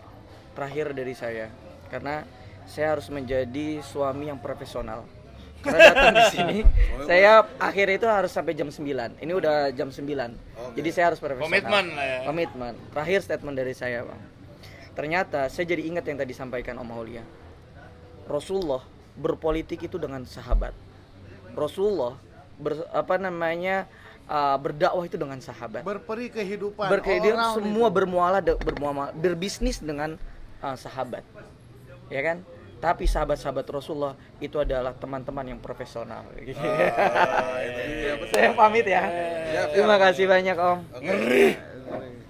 Speaker 6: terakhir dari saya, karena saya harus menjadi suami yang profesional. Karena datang di sini, saya akhir itu harus sampai jam 9. Ini udah jam 9. Jadi saya harus profesional.
Speaker 2: Komitmen lah ya.
Speaker 6: Komitmen. Terakhir statement dari saya, Bang. Ternyata saya jadi ingat yang tadi disampaikan Om Aulia. Rasulullah berpolitik itu dengan sahabat. Rasulullah berdakwah itu dengan sahabat.
Speaker 3: Berperi kehidupan.
Speaker 6: Berkehidupan semua
Speaker 3: itu.
Speaker 6: berbisnis dengan sahabat, ya kan? Tapi sahabat-sahabat Rasulullah itu adalah teman-teman yang profesional. Saya pamit ya. Terima kasih banyak Om.
Speaker 1: Ngeri.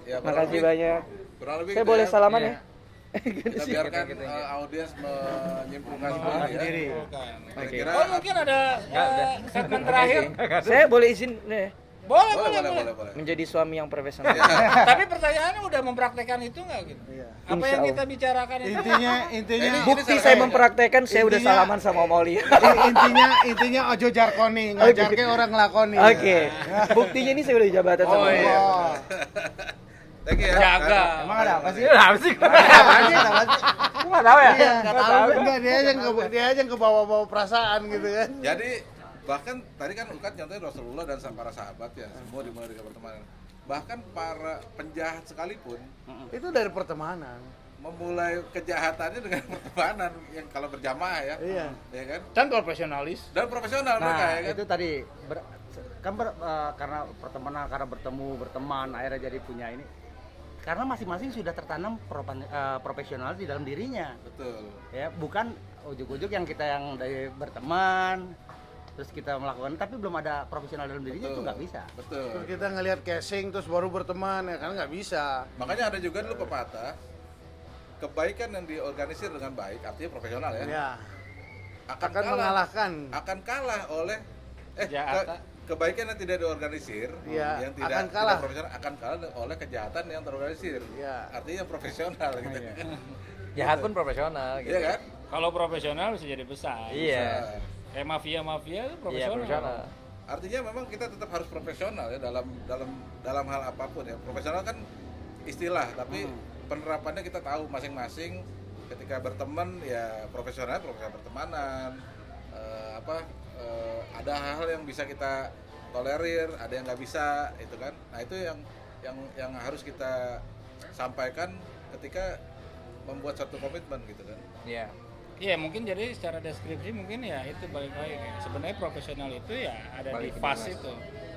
Speaker 1: Ya,
Speaker 6: Terima kasih banyak.
Speaker 1: kurang lebih
Speaker 6: Saya
Speaker 1: gitu
Speaker 6: boleh
Speaker 1: ya.
Speaker 6: salaman ya?
Speaker 1: Kita biarkan audiens menyimpulkan sendiri ya.
Speaker 2: Bukan.
Speaker 1: Kira-kira
Speaker 2: Oh mungkin ada statement terakhir.
Speaker 6: Saya boleh izin nih.
Speaker 2: Boleh.
Speaker 6: Menjadi suami yang profesional.
Speaker 2: Tapi pertanyaannya udah mempraktekkan itu nggak gitu?
Speaker 3: Iya.
Speaker 2: Apa
Speaker 6: Insya
Speaker 2: yang
Speaker 6: Allah.
Speaker 2: kita bicarakan itu?
Speaker 3: Intinya
Speaker 6: Bukti saya mempraktekkan, saya udah
Speaker 3: Intinya-
Speaker 6: salaman sama Moli.
Speaker 3: intinya ojo jarkoni, ngajarke orang ngelakoni.
Speaker 6: Oke. Buktinya ini saya udah jabatan sama Moli.
Speaker 3: Oh.
Speaker 1: Thank you ya.
Speaker 2: Jaga.
Speaker 4: Emang ada apa sih?
Speaker 6: Apa sih? Aku nggak tahu ya.
Speaker 3: Iya, enggak dia aja yang kebawa-bawa perasaan gitu kan.
Speaker 1: Jadi bahkan tadi kan Ukat nyontohin Rasulullah dan para sahabat ya, semua dimulai dari pertemanan. Bahkan para penjahat sekalipun
Speaker 3: Itu dari pertemanan.
Speaker 1: memulai kejahatannya dengan pertemanan yang kalau berjamaah ya.
Speaker 3: Iya.
Speaker 1: Ya kan?
Speaker 2: Dan profesionalis.
Speaker 1: Dan profesional mereka ya
Speaker 4: Nah,
Speaker 1: kan.
Speaker 4: itu tadi karena pertemanan, karena berteman, akhirnya jadi punya ini. Karena masing-masing sudah tertanam profesional di dalam dirinya.
Speaker 1: Betul.
Speaker 4: Ya, bukan ujuk-ujuk yang kita yang dari berteman terus kita melakukan tapi belum ada profesional dalam dirinya itu nggak bisa.
Speaker 1: Betul.
Speaker 3: Terus kita ngelihat casing terus baru berteman ya kan nggak bisa.
Speaker 1: Makanya ada juga dulu pepatah, kebaikan yang diorganisir dengan baik artinya profesional ya.
Speaker 3: Ya.
Speaker 1: Akan
Speaker 3: Mengalahkan.
Speaker 1: kalah oleh
Speaker 2: Kejahatan.
Speaker 1: kebaikan yang tidak diorganisir,
Speaker 3: Iya,
Speaker 1: yang tidak
Speaker 3: akan kalah.
Speaker 1: tidak profesional akan kalah oleh kejahatan yang terorganisir.
Speaker 3: Iya.
Speaker 1: Artinya yang profesional gitu.
Speaker 5: Jahat pun profesional gitu.
Speaker 1: Iya kan?
Speaker 2: Kalau profesional bisa jadi besar.
Speaker 5: Iya.
Speaker 2: Kayak mafia itu
Speaker 5: Iya,
Speaker 2: profesional.
Speaker 5: profesional.
Speaker 1: Artinya memang kita tetap harus profesional ya dalam hal apapun ya. Profesional kan istilah, tapi penerapannya kita tahu masing-masing. Ketika berteman ya profesional pertemanan. Ada hal-hal yang bisa kita tolerir, ada yang nggak bisa, itu kan. Nah itu yang harus kita sampaikan ketika membuat satu komitmen gitu kan.
Speaker 5: Iya.
Speaker 2: Iya mungkin jadi secara deskripsi mungkin ya itu balik lagi kayak sebenarnya profesional itu ya ada
Speaker 1: Balik
Speaker 2: di
Speaker 1: ke
Speaker 2: fas
Speaker 1: dinas.
Speaker 2: itu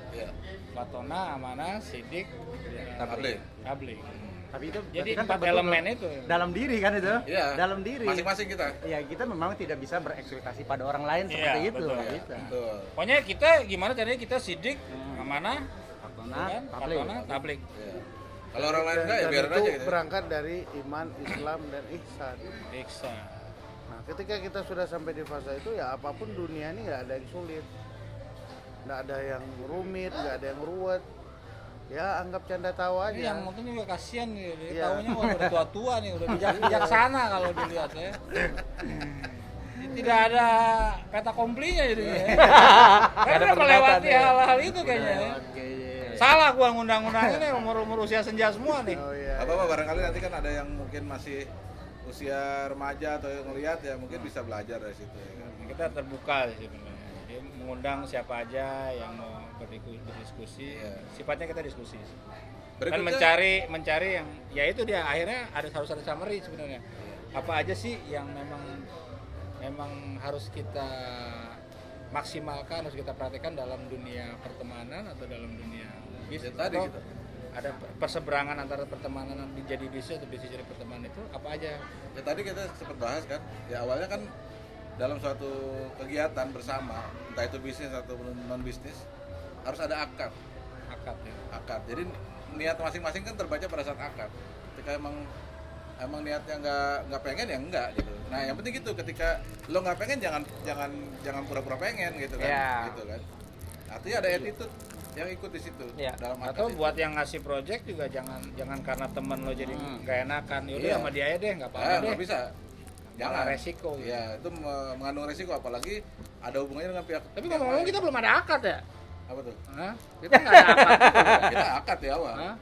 Speaker 1: Iya.
Speaker 2: Platona, Amanah, Sidik, ya,
Speaker 1: Tabligh.
Speaker 2: Tabligh.
Speaker 4: Tapi itu
Speaker 2: Jadi
Speaker 4: berarti kan
Speaker 2: 4
Speaker 4: terbentuk
Speaker 2: elemen itu.
Speaker 4: dalam diri kan itu?
Speaker 1: Iya.
Speaker 4: Dalam diri.
Speaker 1: Masing-masing kita.
Speaker 4: Ya kita memang tidak bisa berekspektasi pada orang lain
Speaker 2: Iya,
Speaker 4: seperti itu,
Speaker 2: betul.
Speaker 4: nggak bisa.
Speaker 1: Betul.
Speaker 2: Pokoknya kita gimana caranya kita Sidik, Amanah,
Speaker 4: Platona,
Speaker 2: kan?
Speaker 4: Tabligh.
Speaker 2: Platona, Tabligh.
Speaker 1: Iya. Kalau orang lain enggak ya
Speaker 3: Dan
Speaker 1: biarin
Speaker 3: itu
Speaker 1: aja gitu. ya.
Speaker 3: berangkat dari iman, Islam dan ihsan.
Speaker 2: Iksa.
Speaker 3: Nah, ketika kita sudah sampai di fase itu ya apapun dunia ini nggak ada yang sulit, nggak ada yang rumit, nggak ada yang ruwet. Ya anggap canda tawa
Speaker 2: Ini
Speaker 3: aja.
Speaker 2: yang mungkin juga kasihan nih, dia
Speaker 3: Iya.
Speaker 2: taunya wah, udah tua-tua nih, udah bijaksana kalau dilihat ya. Tidak ada peta komplinya jadinya. Karena
Speaker 5: perdebatan
Speaker 2: melewati
Speaker 5: ya.
Speaker 2: hal-hal itu kayaknya ya. Salah gua ngundang-undang ini umur usia senja semua nih.
Speaker 3: Oh iya.
Speaker 1: Apa barangkali nanti kan ada yang mungkin masih usia remaja atau yang ngelihat ya mungkin bisa belajar dari situ ya kan.
Speaker 2: Kita terbuka sih sebenarnya. Jadi mengundang siapa aja yang mau berdiskusi.
Speaker 1: Iya.
Speaker 2: Sifatnya kita diskusi. Dan
Speaker 1: Berikutnya-
Speaker 2: mencari yang ya itu dia akhirnya harus ada summary sebenarnya. Apa aja sih yang memang harus kita maksimalkan, harus kita perhatikan dalam dunia pertemanan atau dalam dunia bisnis.
Speaker 1: Ya, tadi
Speaker 2: Atau
Speaker 1: gitu.
Speaker 2: ada perseberangan antara pertemanan yang jadi bisnis atau bisnis jadi pertemanan itu apa aja?
Speaker 1: Ya tadi kita sempat bahas kan, ya awalnya kan dalam suatu kegiatan bersama, entah itu bisnis atau non bisnis, harus ada akad.
Speaker 2: Akad ya.
Speaker 1: Akad. Jadi niat masing-masing kan terbaca pada saat akad. Ketika emang niatnya nggak pengen ya enggak gitu. Nah yang penting gitu, ketika lo nggak pengen jangan pura-pura pengen gitu kan.
Speaker 5: Iya.
Speaker 1: Gitu kan. Artinya ada attitude yang ikut di situ
Speaker 5: Iya.
Speaker 1: dalam akad
Speaker 2: Atau
Speaker 1: itu.
Speaker 2: buat yang ngasih project juga jangan karena temen lo jadi nggak enakan. Yaudah
Speaker 1: Iya.
Speaker 2: sama dia aja deh, nggak apa-apa deh.
Speaker 1: nggak bisa.
Speaker 2: Malah resiko gitu.
Speaker 1: Iya, itu mengandung resiko apalagi ada hubungannya dengan pihak.
Speaker 2: Tapi ngomong-ngomong kita belum ada akad ya?
Speaker 1: apa tuh?
Speaker 2: Hah? Kita nggak ada akad.
Speaker 1: Kita akad ya awal.
Speaker 2: Hah?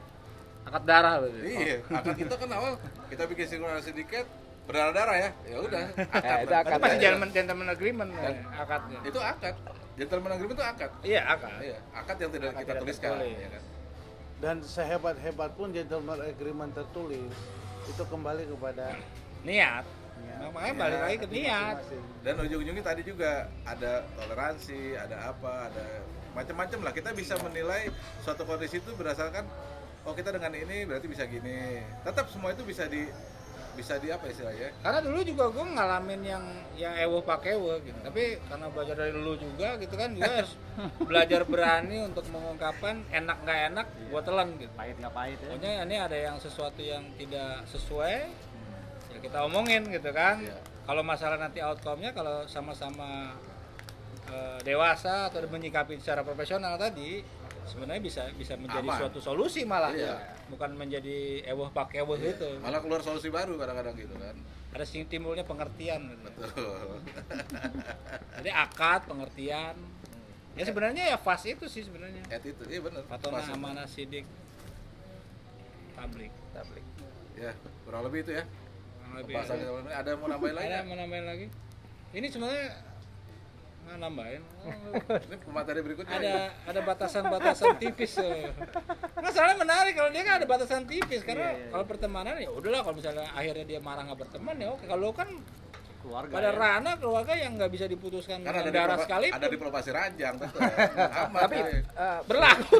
Speaker 2: Akad darah berarti.
Speaker 1: Iya, akad kita kan awal kita bikin sinkronisasi sedikit berdarah-darah ya. Ya udah, akad.
Speaker 5: itu
Speaker 1: lah.
Speaker 5: akad.
Speaker 2: Itu masih gentleman agreement
Speaker 1: Dan-
Speaker 2: akadnya.
Speaker 1: Itu akad. Gentleman agreement itu akad.
Speaker 2: Iya akad.
Speaker 1: Iya, akad yang tidak
Speaker 2: Akad
Speaker 1: kita
Speaker 2: tidak
Speaker 1: tuliskan,
Speaker 2: tertulis.
Speaker 1: ya kan.
Speaker 3: Dan sehebat-hebat pun gentleman agreement tertulis itu kembali kepada
Speaker 2: Niat.
Speaker 3: niat.
Speaker 2: Nah, makanya balik lagi ke niat.
Speaker 3: masing-masing.
Speaker 1: Dan ujung-ujungnya tadi juga ada toleransi, ada apa, ada macam-macam lah. Kita bisa menilai suatu kondisi itu berdasarkan oh kita dengan ini berarti bisa gini. Tetap semua itu bisa di apa istilahnya?
Speaker 2: Karena dulu juga gue ngalamin yang ewo pakai ewo gitu. Tapi karena belajar dari dulu juga gitu kan, juga harus belajar berani untuk mengungkapkan enak nggak enak gue telan gitu.
Speaker 4: Pahit nggak pahit ya.
Speaker 2: Pokoknya ini ada yang sesuatu yang tidak sesuai, ya kita omongin gitu kan.
Speaker 1: Iya.
Speaker 2: Kalau masalah nanti outcome-nya kalau sama-sama dewasa atau menyikapi secara profesional tadi, sebenarnya bisa menjadi
Speaker 1: Aman.
Speaker 2: suatu solusi malah.
Speaker 1: Iya.
Speaker 2: Bukan menjadi eweh pakai eweh gitu.
Speaker 1: Malah keluar solusi baru kadang-kadang gitu kan.
Speaker 2: Ada timbulnya pengertian gitu.
Speaker 1: Betul.
Speaker 2: Jadi akad, pengertian. Ya sebenarnya ya fast itu sih sebenarnya.
Speaker 1: Itu, iya benar.
Speaker 2: Fatona amanah sidik tablik.
Speaker 1: Ya, kurang lebih itu ya.
Speaker 2: Kurang lebih.
Speaker 1: Pembahasan kita malam ini. Ada yang mau nambahin lagi?
Speaker 2: Ada mau nambahin lagi? Ini sebenarnya nggak nambahin.
Speaker 1: Ini pemateri berikutnya.
Speaker 2: Ada batasan-batasan tipis. Masalahnya menarik kalau dia kan ada batasan tipis karena kalau pertemanan ya udahlah, kalau misalnya akhirnya dia marah nggak berteman ya oke. Kalau kan
Speaker 4: Keluarga.
Speaker 2: pada ranah keluarga yang nggak bisa diputuskan
Speaker 1: Karena
Speaker 2: dengan darah sekali
Speaker 1: ada diplomasi ranjang, betul. Aman.
Speaker 5: Tapi
Speaker 2: berlaku.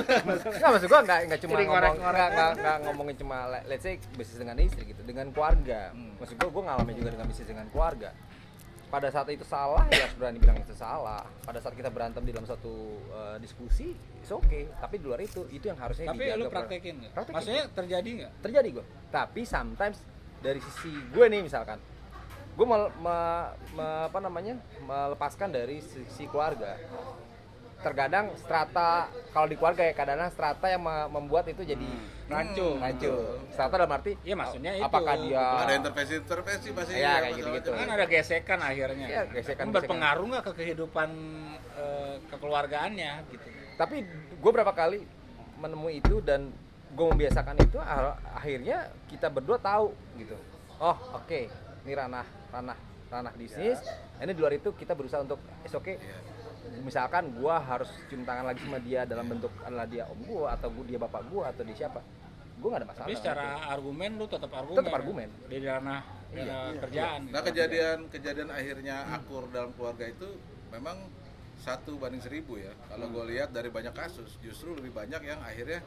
Speaker 5: nggak maksud gua nggak cuma
Speaker 2: Jadi ngorek-ngorek.
Speaker 5: nggak ngomongin cuma let's say bisnis dengan istri gitu, dengan keluarga. Maksud gua ngalamin juga dengan bisnis dengan keluarga. Pada saat itu salah ya harus berani bilang itu salah. Pada saat kita berantem di dalam satu diskusi, it's okay. Tapi di luar itu yang harusnya
Speaker 2: Tapi
Speaker 5: dijaga.
Speaker 2: lu praktekin nggak?
Speaker 5: Praktekin.
Speaker 2: Maksudnya terjadi nggak?
Speaker 5: Terjadi gua. Tapi sometimes dari sisi gue nih misalkan, gue melepaskan dari sisi keluarga. Terkadang strata kalau di keluarga ya kadang-kadang strata yang membuat itu jadi rancu. Strata dalam arti
Speaker 2: Iya maksudnya itu.
Speaker 5: apakah dia
Speaker 1: Ada intervensi pasti.
Speaker 5: Ya, kayak
Speaker 1: apa
Speaker 5: gitu-gitu.
Speaker 1: segala
Speaker 2: Kan
Speaker 1: macam.
Speaker 2: ada gesekan akhirnya.
Speaker 5: Iya, gesekan.
Speaker 2: Berpengaruh nggak ke kehidupan kekeluargaannya gitu.
Speaker 5: Tapi gue berapa kali menemui itu dan gue membiasakan itu, akhirnya kita berdua tahu gitu. Oh oke, ini ranah bisnis. Ini di luar itu kita berusaha untuk oke. Misalkan gue harus cium tangan lagi sama dia dalam bentuk adalah dia om gue atau dia bapak gue atau dia siapa, gue nggak ada masalah.
Speaker 2: Tapi secara argumen lu tetap argumen. Di ranah kerjaan.
Speaker 1: Nah, kejadian akhirnya akur dalam keluarga itu memang 1:1000 ya. Kalau gue lihat dari banyak kasus, justru lebih banyak yang akhirnya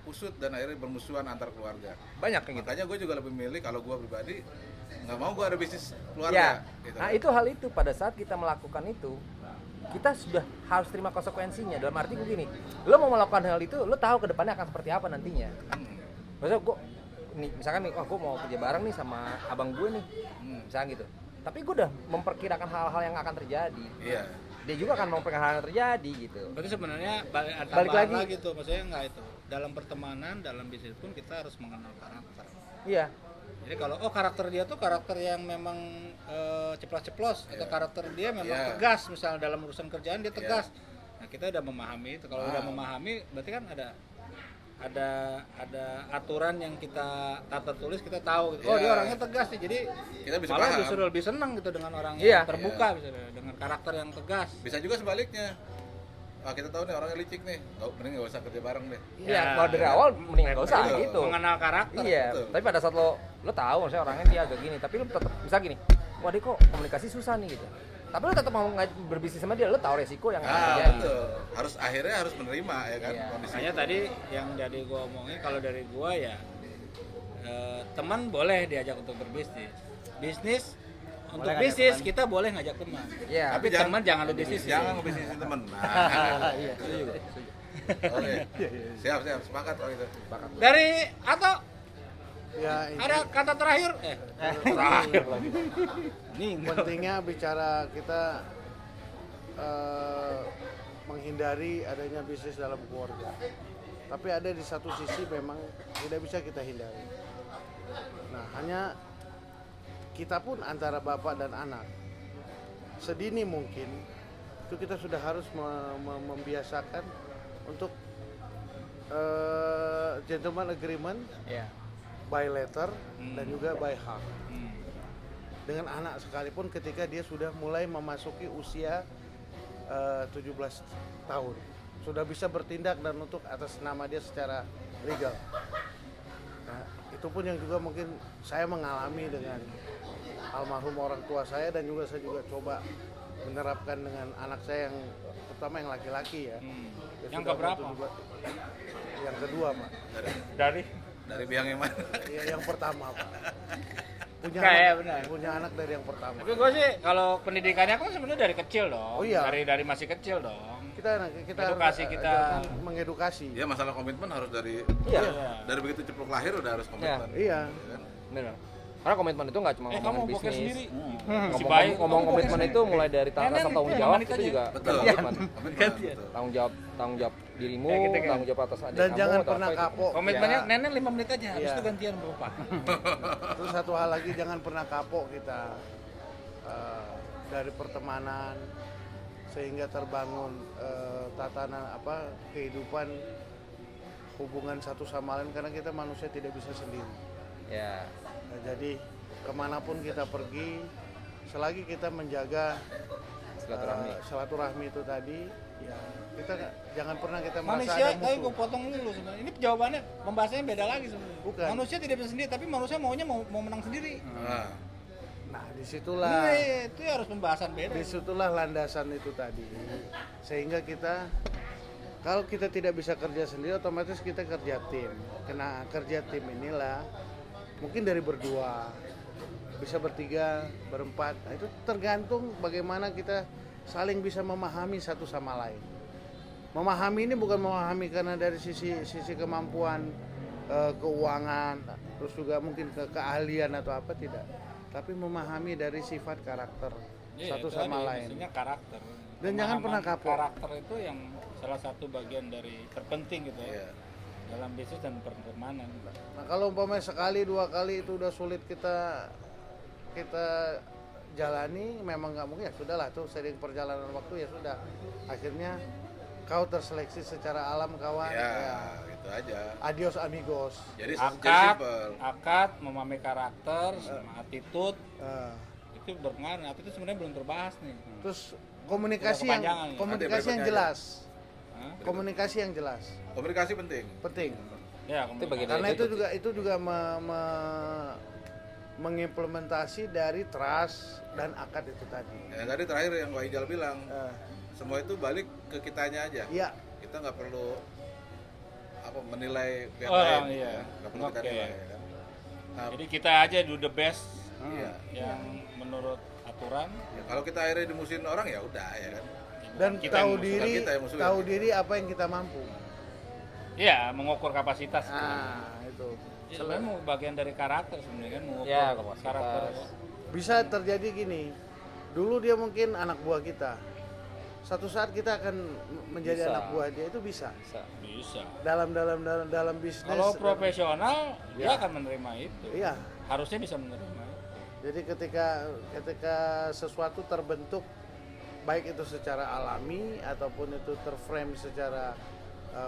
Speaker 1: kusut dan akhirnya bermusuhan antar keluarga.
Speaker 5: Banyak kayak gitu.
Speaker 1: Makanya gue juga lebih milih, kalau gue pribadi nggak mau gue ada bisnis
Speaker 5: Ya,
Speaker 1: keluarga. Gitu.
Speaker 5: nah itu hal itu pada saat kita melakukan itu kita sudah harus terima konsekuensinya. Dalam arti begini, lo mau melakukan hal itu, lo tahu ke depannya akan seperti apa nantinya. Maksudnya gue nih, misalkan nih, gue mau kerja bareng nih sama abang gue nih, misalnya gitu. Tapi gue udah memperkirakan hal-hal yang akan terjadi.
Speaker 1: Iya.
Speaker 5: Dia juga akan memperkirakan hal yang terjadi gitu.
Speaker 2: Berarti sebenarnya
Speaker 5: Balik lagi.
Speaker 2: gitu, maksudnya nggak itu. Dalam pertemanan, dalam bisnis pun kita harus mengenal karakter.
Speaker 5: Iya.
Speaker 2: Jadi kalau karakter dia tuh karakter yang memang ceplos-ceplos atau karakter dia memang tegas, misalnya dalam urusan kerjaan dia tegas. Nah, kita udah memahami itu. Kalau udah memahami berarti kan ada aturan yang kita tata tulis, kita tahu gitu. Oh, dia orangnya tegas nih. Jadi
Speaker 1: Kita bisa
Speaker 2: malah
Speaker 1: paham.
Speaker 2: justru lebih senang gitu dengan orang
Speaker 5: Iya.
Speaker 2: yang terbuka misalnya, dengan karakter yang tegas.
Speaker 1: Bisa juga sebaliknya. Kita tahu nih orangnya licik nih, mending nggak usah kerja bareng deh.
Speaker 5: Iya, kalau dari awal mending nggak usah
Speaker 1: Betul.
Speaker 5: gitu.
Speaker 2: Mengenal karakter.
Speaker 5: Iya,
Speaker 1: Betul.
Speaker 5: tapi pada saat lo tahu maksudnya orangnya dia agak gini, tapi lo tetap bisa gini. Wah, dia kok komunikasi susah nih gitu. Tapi lo tetap mau berbisnis sama dia, lo tahu resiko yang akan terjadi.
Speaker 1: Betul. Akhirnya harus menerima ya kan
Speaker 5: Iya.
Speaker 1: kondisi.
Speaker 2: Makanya tadi yang dari gua omongin, kalau dari gua ya teman boleh diajak untuk berbisnis. Bisnis untuk
Speaker 4: Boleh
Speaker 2: bisnis
Speaker 4: ngajak
Speaker 2: kita boleh ngajak teman.
Speaker 5: Iya.
Speaker 2: Tapi teman jangan lu bisnis.
Speaker 1: Jangan ngebisnisin temen. Nah,
Speaker 5: Iya, setuju.
Speaker 1: oke. Siap, sepakat kalau itu.
Speaker 2: Dari atau
Speaker 3: Ya,
Speaker 2: ada kata terakhir? Terakhir lagi.
Speaker 3: pentingnya bicara kita menghindari adanya bisnis dalam keluarga. Tapi ada di satu sisi memang tidak bisa kita hindari. Nah, hanya kita pun antara bapak dan anak sedini mungkin itu kita sudah harus membiasakan untuk gentleman agreement,
Speaker 5: Iya.
Speaker 3: by letter dan juga by heart. Dengan anak sekalipun ketika dia sudah mulai memasuki usia 17 tahun, sudah bisa bertindak dan untuk atas nama dia secara legal. Nah, itu pun yang juga mungkin saya mengalami dengan almarhum orang tua saya, dan juga saya juga coba menerapkan dengan anak saya yang terutama yang laki-laki ya. Dia
Speaker 2: Yang
Speaker 3: sudah
Speaker 2: keberapa?
Speaker 3: 17. Yang kedua, Pak.
Speaker 2: Dari
Speaker 1: pihak yang mana?
Speaker 3: Ya, yang pertama, Pak. Punya
Speaker 2: Kayak
Speaker 3: anak,
Speaker 2: benar.
Speaker 3: punya anak dari yang pertama.
Speaker 2: Tapi gua sih kalau pendidikannya kan sebenarnya dari kecil dong.
Speaker 3: Oh iya.
Speaker 2: Dari masih kecil dong.
Speaker 3: Kita
Speaker 2: Edukasi kita.
Speaker 3: mengedukasi.
Speaker 1: Ya masalah komitmen harus dari
Speaker 5: Iya.
Speaker 1: dari begitu ceplok lahir udah harus komitmen.
Speaker 3: Iya.
Speaker 1: Ya kan?
Speaker 5: Benar. Karena komitmen itu nggak cuma
Speaker 2: kamu
Speaker 5: ngomongin
Speaker 2: boker
Speaker 5: bisnis.
Speaker 2: sendiri. Si
Speaker 5: Ngomong,
Speaker 2: baik,
Speaker 5: ngomong
Speaker 2: kamu boker
Speaker 5: komitmen
Speaker 2: sendiri.
Speaker 5: itu mulai dari rasa
Speaker 2: Nenek
Speaker 5: tanggung
Speaker 2: itu
Speaker 5: jawab
Speaker 2: yang
Speaker 5: itu
Speaker 2: aja.
Speaker 5: juga
Speaker 1: Betul.
Speaker 5: komitmen.
Speaker 1: Betul.
Speaker 5: Tanggung jawab dirimu,
Speaker 2: Ya, kita kan.
Speaker 5: tanggung jawab atas adik
Speaker 3: Dan
Speaker 5: kamu
Speaker 3: jangan
Speaker 5: atau
Speaker 3: pernah
Speaker 5: apa itu.
Speaker 3: kapok.
Speaker 2: Komitmennya
Speaker 3: ya.
Speaker 2: nenek 5 menit aja, habis
Speaker 3: Iya.
Speaker 2: itu gantian berapa?
Speaker 3: Terus satu hal lagi, jangan pernah kapok kita dari pertemanan sehingga terbangun tatanan kehidupan hubungan satu sama lain, karena kita manusia tidak bisa sendiri.
Speaker 5: Ya.
Speaker 3: Nah, jadi kemanapun kita pergi, selagi kita menjaga silaturahmi itu tadi, ya kita jangan pernah kita merasa
Speaker 2: Manusia,
Speaker 3: ada
Speaker 2: tapi gue
Speaker 3: musuh.
Speaker 2: potong dulu sebenarnya. Ini jawabannya, pembahasannya beda lagi sebenarnya.
Speaker 3: Bukan.
Speaker 2: Manusia tidak bisa sendiri, tapi manusia maunya mau menang sendiri.
Speaker 3: Nah, disitulah
Speaker 2: Itu harus pembahasan beda.
Speaker 3: disitulah landasan itu tadi, sehingga kita kalau kita tidak bisa kerja sendiri, otomatis kita kerja tim. Kena kerja tim inilah mungkin dari berdua, bisa bertiga, berempat. Nah, itu tergantung bagaimana kita saling bisa memahami satu sama lain. Memahami ini bukan memahami karena dari sisi kemampuan keuangan, terus juga mungkin keahlian atau apa, tidak. Tapi memahami dari sifat karakter satu
Speaker 2: itu
Speaker 3: sama
Speaker 2: tadi,
Speaker 3: lain.
Speaker 2: maksudnya karakter.
Speaker 3: Dan jangan pernah
Speaker 2: Pemahaman
Speaker 3: kapok.
Speaker 2: Karakter itu yang salah satu bagian dari terpenting gitu ya.
Speaker 1: Iya.
Speaker 2: Dalam bisnis dan pertemanan.
Speaker 3: Nah, kalau umpamanya sekali dua kali itu udah sulit kita jalani, memang nggak mungkin, ya sudahlah, tuh sering perjalanan waktu, ya sudah, akhirnya kau terseleksi secara alam, kawan.
Speaker 1: Ya, itu aja.
Speaker 3: Adios amigos.
Speaker 1: Jadi
Speaker 2: Akad,
Speaker 1: simple.
Speaker 2: memahami karakter, sama attitude
Speaker 3: Eh,
Speaker 2: itu berpengaruh. Attitude sebenarnya belum terbahas nih.
Speaker 3: terus komunikasi
Speaker 2: Udah
Speaker 3: yang
Speaker 2: kepanjangan nih.
Speaker 3: komunikasi
Speaker 1: Nanti
Speaker 3: yang
Speaker 1: berikutnya
Speaker 3: jelas.
Speaker 2: Hah?
Speaker 3: Komunikasi yang jelas
Speaker 1: Komunikasi penting.
Speaker 3: penting.
Speaker 2: Ya,
Speaker 5: Itu bagian
Speaker 3: Karena
Speaker 5: dari
Speaker 3: itu juga mengimplementasi dari trust dan akad itu tadi.
Speaker 1: Ya, tadi terakhir yang Pak Ijal bilang,
Speaker 3: Eh,
Speaker 1: semua itu balik ke kitanya aja.
Speaker 3: Iya,
Speaker 1: Kita nggak perlu menilai pihak
Speaker 2: Oh,
Speaker 1: lain,
Speaker 2: iya.
Speaker 1: ya. Nggak perlu kita
Speaker 2: Oke.
Speaker 1: nilai. Ya kan? Nah,
Speaker 2: Jadi kita aja do the best
Speaker 1: iya.
Speaker 2: yang menurut aturan.
Speaker 1: Ya, kalau kita akhirnya dimusuhin orang ya udah ya kan.
Speaker 3: dan
Speaker 2: Kita
Speaker 3: tahu
Speaker 2: yang
Speaker 3: diri,
Speaker 1: kita yang musuhin.
Speaker 3: tahu diri apa yang kita mampu.
Speaker 2: Ya, mengukur kapasitas.
Speaker 3: Nah, itu.
Speaker 2: Ya, sebenarnya mau bagian dari karakter sebenarnya kan mengukur
Speaker 5: Ya, kapasitas.
Speaker 2: karakter.
Speaker 3: Bisa terjadi gini. Dulu dia mungkin anak buah kita. Satu saat kita akan menjadi
Speaker 5: Bisa.
Speaker 3: anak buah dia, itu bisa.
Speaker 2: Bisa.
Speaker 3: Dalam bisnis.
Speaker 2: Kalau profesional dia
Speaker 3: Ya.
Speaker 2: akan menerima itu.
Speaker 3: Iya.
Speaker 2: Harusnya bisa menerima.
Speaker 3: Jadi ketika sesuatu terbentuk, baik itu secara alami ataupun itu terframe secara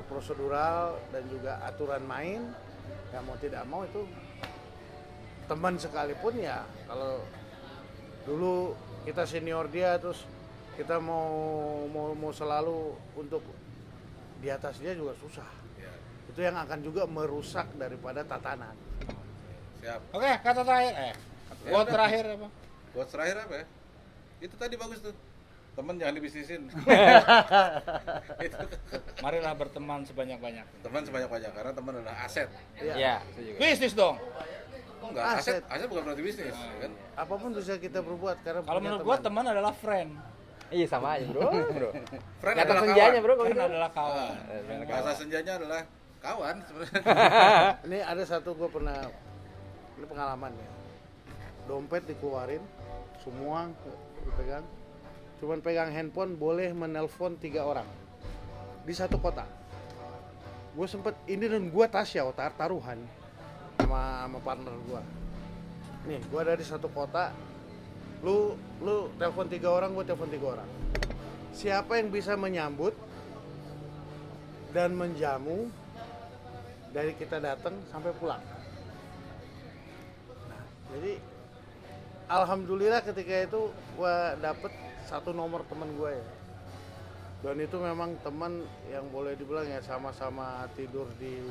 Speaker 3: prosedural dan juga aturan main, ya mau tidak mau itu teman sekalipun, ya kalau dulu kita senior dia terus kita mau selalu untuk di atas dia juga susah.
Speaker 1: Ya,
Speaker 3: Itu yang akan juga merusak daripada tatanan.
Speaker 1: siap.
Speaker 2: Oke, kata terakhir. Quote terakhir apa?
Speaker 1: Buat terakhir apa ya? Itu tadi bagus tuh. Temen jangan dibisnisin. Itu
Speaker 2: Marilah berteman sebanyak-banyak.
Speaker 1: teman sebanyak-banyak karena teman adalah aset.
Speaker 3: Iya.
Speaker 5: Ya, itu juga.
Speaker 2: Bisnis dong.
Speaker 1: Enggak,
Speaker 3: Aset.
Speaker 1: aset bukan berarti bisnis, kan?
Speaker 3: Apapun bisa kita perbuat karena
Speaker 2: Kalau
Speaker 3: punya
Speaker 2: menurut gua teman adalah friend.
Speaker 5: Iya sama aja bro.
Speaker 1: Friend
Speaker 5: Kata
Speaker 1: adalah
Speaker 5: senjanya
Speaker 1: kawan.
Speaker 5: bro kalau
Speaker 2: Friend
Speaker 5: gitu.
Speaker 2: adalah kawan.
Speaker 1: Bahasa senjanya adalah kawan sebenarnya.
Speaker 3: Ini ada satu, gue pernah, ini pengalaman ya, dompet dikeluarin semua, dipegang, cuman pegang handphone boleh menelpon 3 orang di satu kota. Gue sempet ini, dan gue Tasya taruhan sama partner gue. Nih, gue ada di satu kota, lu telepon 3 orang, gue telepon 3 orang. Siapa yang bisa menyambut dan menjamu dari kita datang sampai pulang. Nah, jadi alhamdulillah ketika itu gua dapet satu nomor teman gue ya. Dan itu memang teman yang boleh dibilang ya sama-sama tidur di,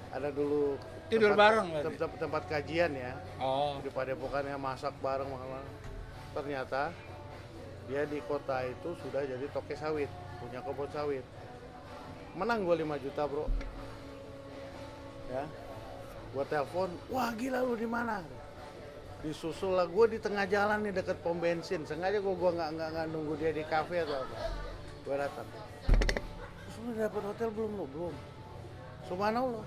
Speaker 3: ada dulu
Speaker 2: Tidur bareng berarti?
Speaker 3: tempat kajian ya.
Speaker 2: Oh,
Speaker 3: Di Padepokan, ya, masak bareng makan. Ternyata dia di kota itu sudah jadi toke sawit, punya kebun sawit. Menang gue 5 juta bro. Ya, gue telepon, wah gila lu di mana? Disusul lah gue di tengah jalan nih deket pom bensin. Sengaja gue nggak nunggu dia di kafe atau apa. Gue datang. Terus lu dapet hotel belum lu? Belum. Subhanallah.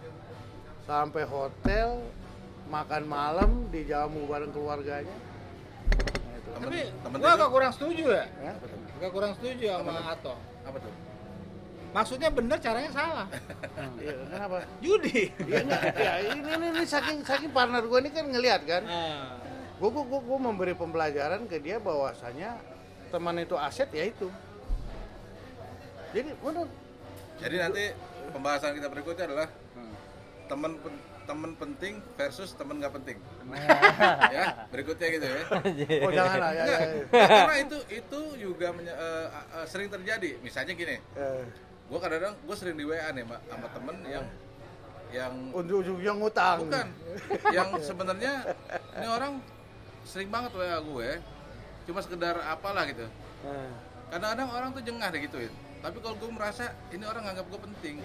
Speaker 3: Sampai hotel makan malam, dijamu bareng keluarganya. Nah, itu.
Speaker 2: Tapi
Speaker 1: temen
Speaker 2: gua
Speaker 1: itu-
Speaker 2: agak kurang setuju ya.
Speaker 3: Ya?
Speaker 2: Agak kurang setuju sama Ato.
Speaker 1: Apa tuh?
Speaker 2: Maksudnya bener, caranya salah.
Speaker 3: Iya, kenapa?
Speaker 2: Judi.
Speaker 3: Ya, enggak, ya ini saking partner gue ini kan ngelihat kan. Gue memberi pembelajaran ke dia bahwasanya teman itu aset ya itu. Jadi benar.
Speaker 1: Jadi nanti pembahasan kita berikutnya adalah teman penting versus teman nggak penting. Ya, berikutnya gitu ya.
Speaker 3: Oh jangan lah ya.
Speaker 1: Enggak, karena itu juga sering terjadi. Misalnya gini, gue kadang-kadang gue sering di WA nih sama temen yang
Speaker 3: Ujung-ujungnya ngutang.
Speaker 1: bukan, yang sebenarnya ini orang sering banget WA gue, cuma sekedar apalah gitu. Kadang-kadang orang tuh jengah deh gituin. Tapi kalau gue merasa ini orang nganggap gue penting,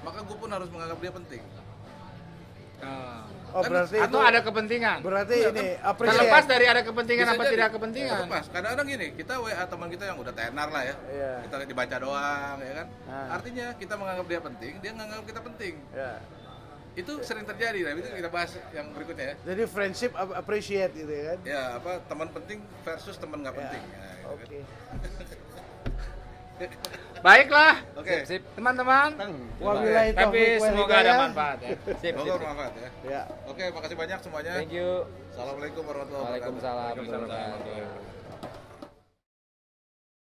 Speaker 1: maka gue pun harus menganggap dia penting.
Speaker 3: Oh berarti
Speaker 2: Atau
Speaker 3: itu
Speaker 2: ada kepentingan.
Speaker 3: berarti
Speaker 1: Iya,
Speaker 3: ini
Speaker 1: kan?
Speaker 2: Terlepas
Speaker 3: appreciate.
Speaker 2: dari ada kepentingan
Speaker 1: Bisa
Speaker 2: apa
Speaker 1: jadi.
Speaker 2: tidak kepentingan.
Speaker 1: Terlepas. Kadang-kadang gini, kita WA teman kita yang udah tenar lah ya,
Speaker 3: Iya.
Speaker 1: kita dibaca doang ya kan.
Speaker 3: Nah.
Speaker 1: Artinya kita menganggap dia penting, dia nganggap kita penting.
Speaker 3: Ya.
Speaker 1: Itu sering terjadi. Nah itu kita bahas yang berikutnya ya.
Speaker 3: Jadi friendship appreciate gitu ya kan.
Speaker 1: Ya apa teman penting versus teman nggak
Speaker 3: Ya.
Speaker 1: penting. Nah, gitu kan.
Speaker 3: Oke.
Speaker 2: Baiklah,
Speaker 1: Oke.
Speaker 5: Sip.
Speaker 2: teman-teman.
Speaker 3: Wabillahi
Speaker 2: Tapi
Speaker 3: taufiq wal
Speaker 2: semoga ada
Speaker 3: hidayah.
Speaker 2: manfaat ya.
Speaker 5: Sip,
Speaker 1: Semoga
Speaker 5: sip, sip.
Speaker 1: bermanfaat ya.
Speaker 3: Ya.
Speaker 1: Oke, makasih banyak semuanya.
Speaker 5: Thank you.
Speaker 1: Assalamualaikum warahmatullahi wabarakatuh.
Speaker 5: Waalaikumsalam.
Speaker 2: Waalaikumsalam.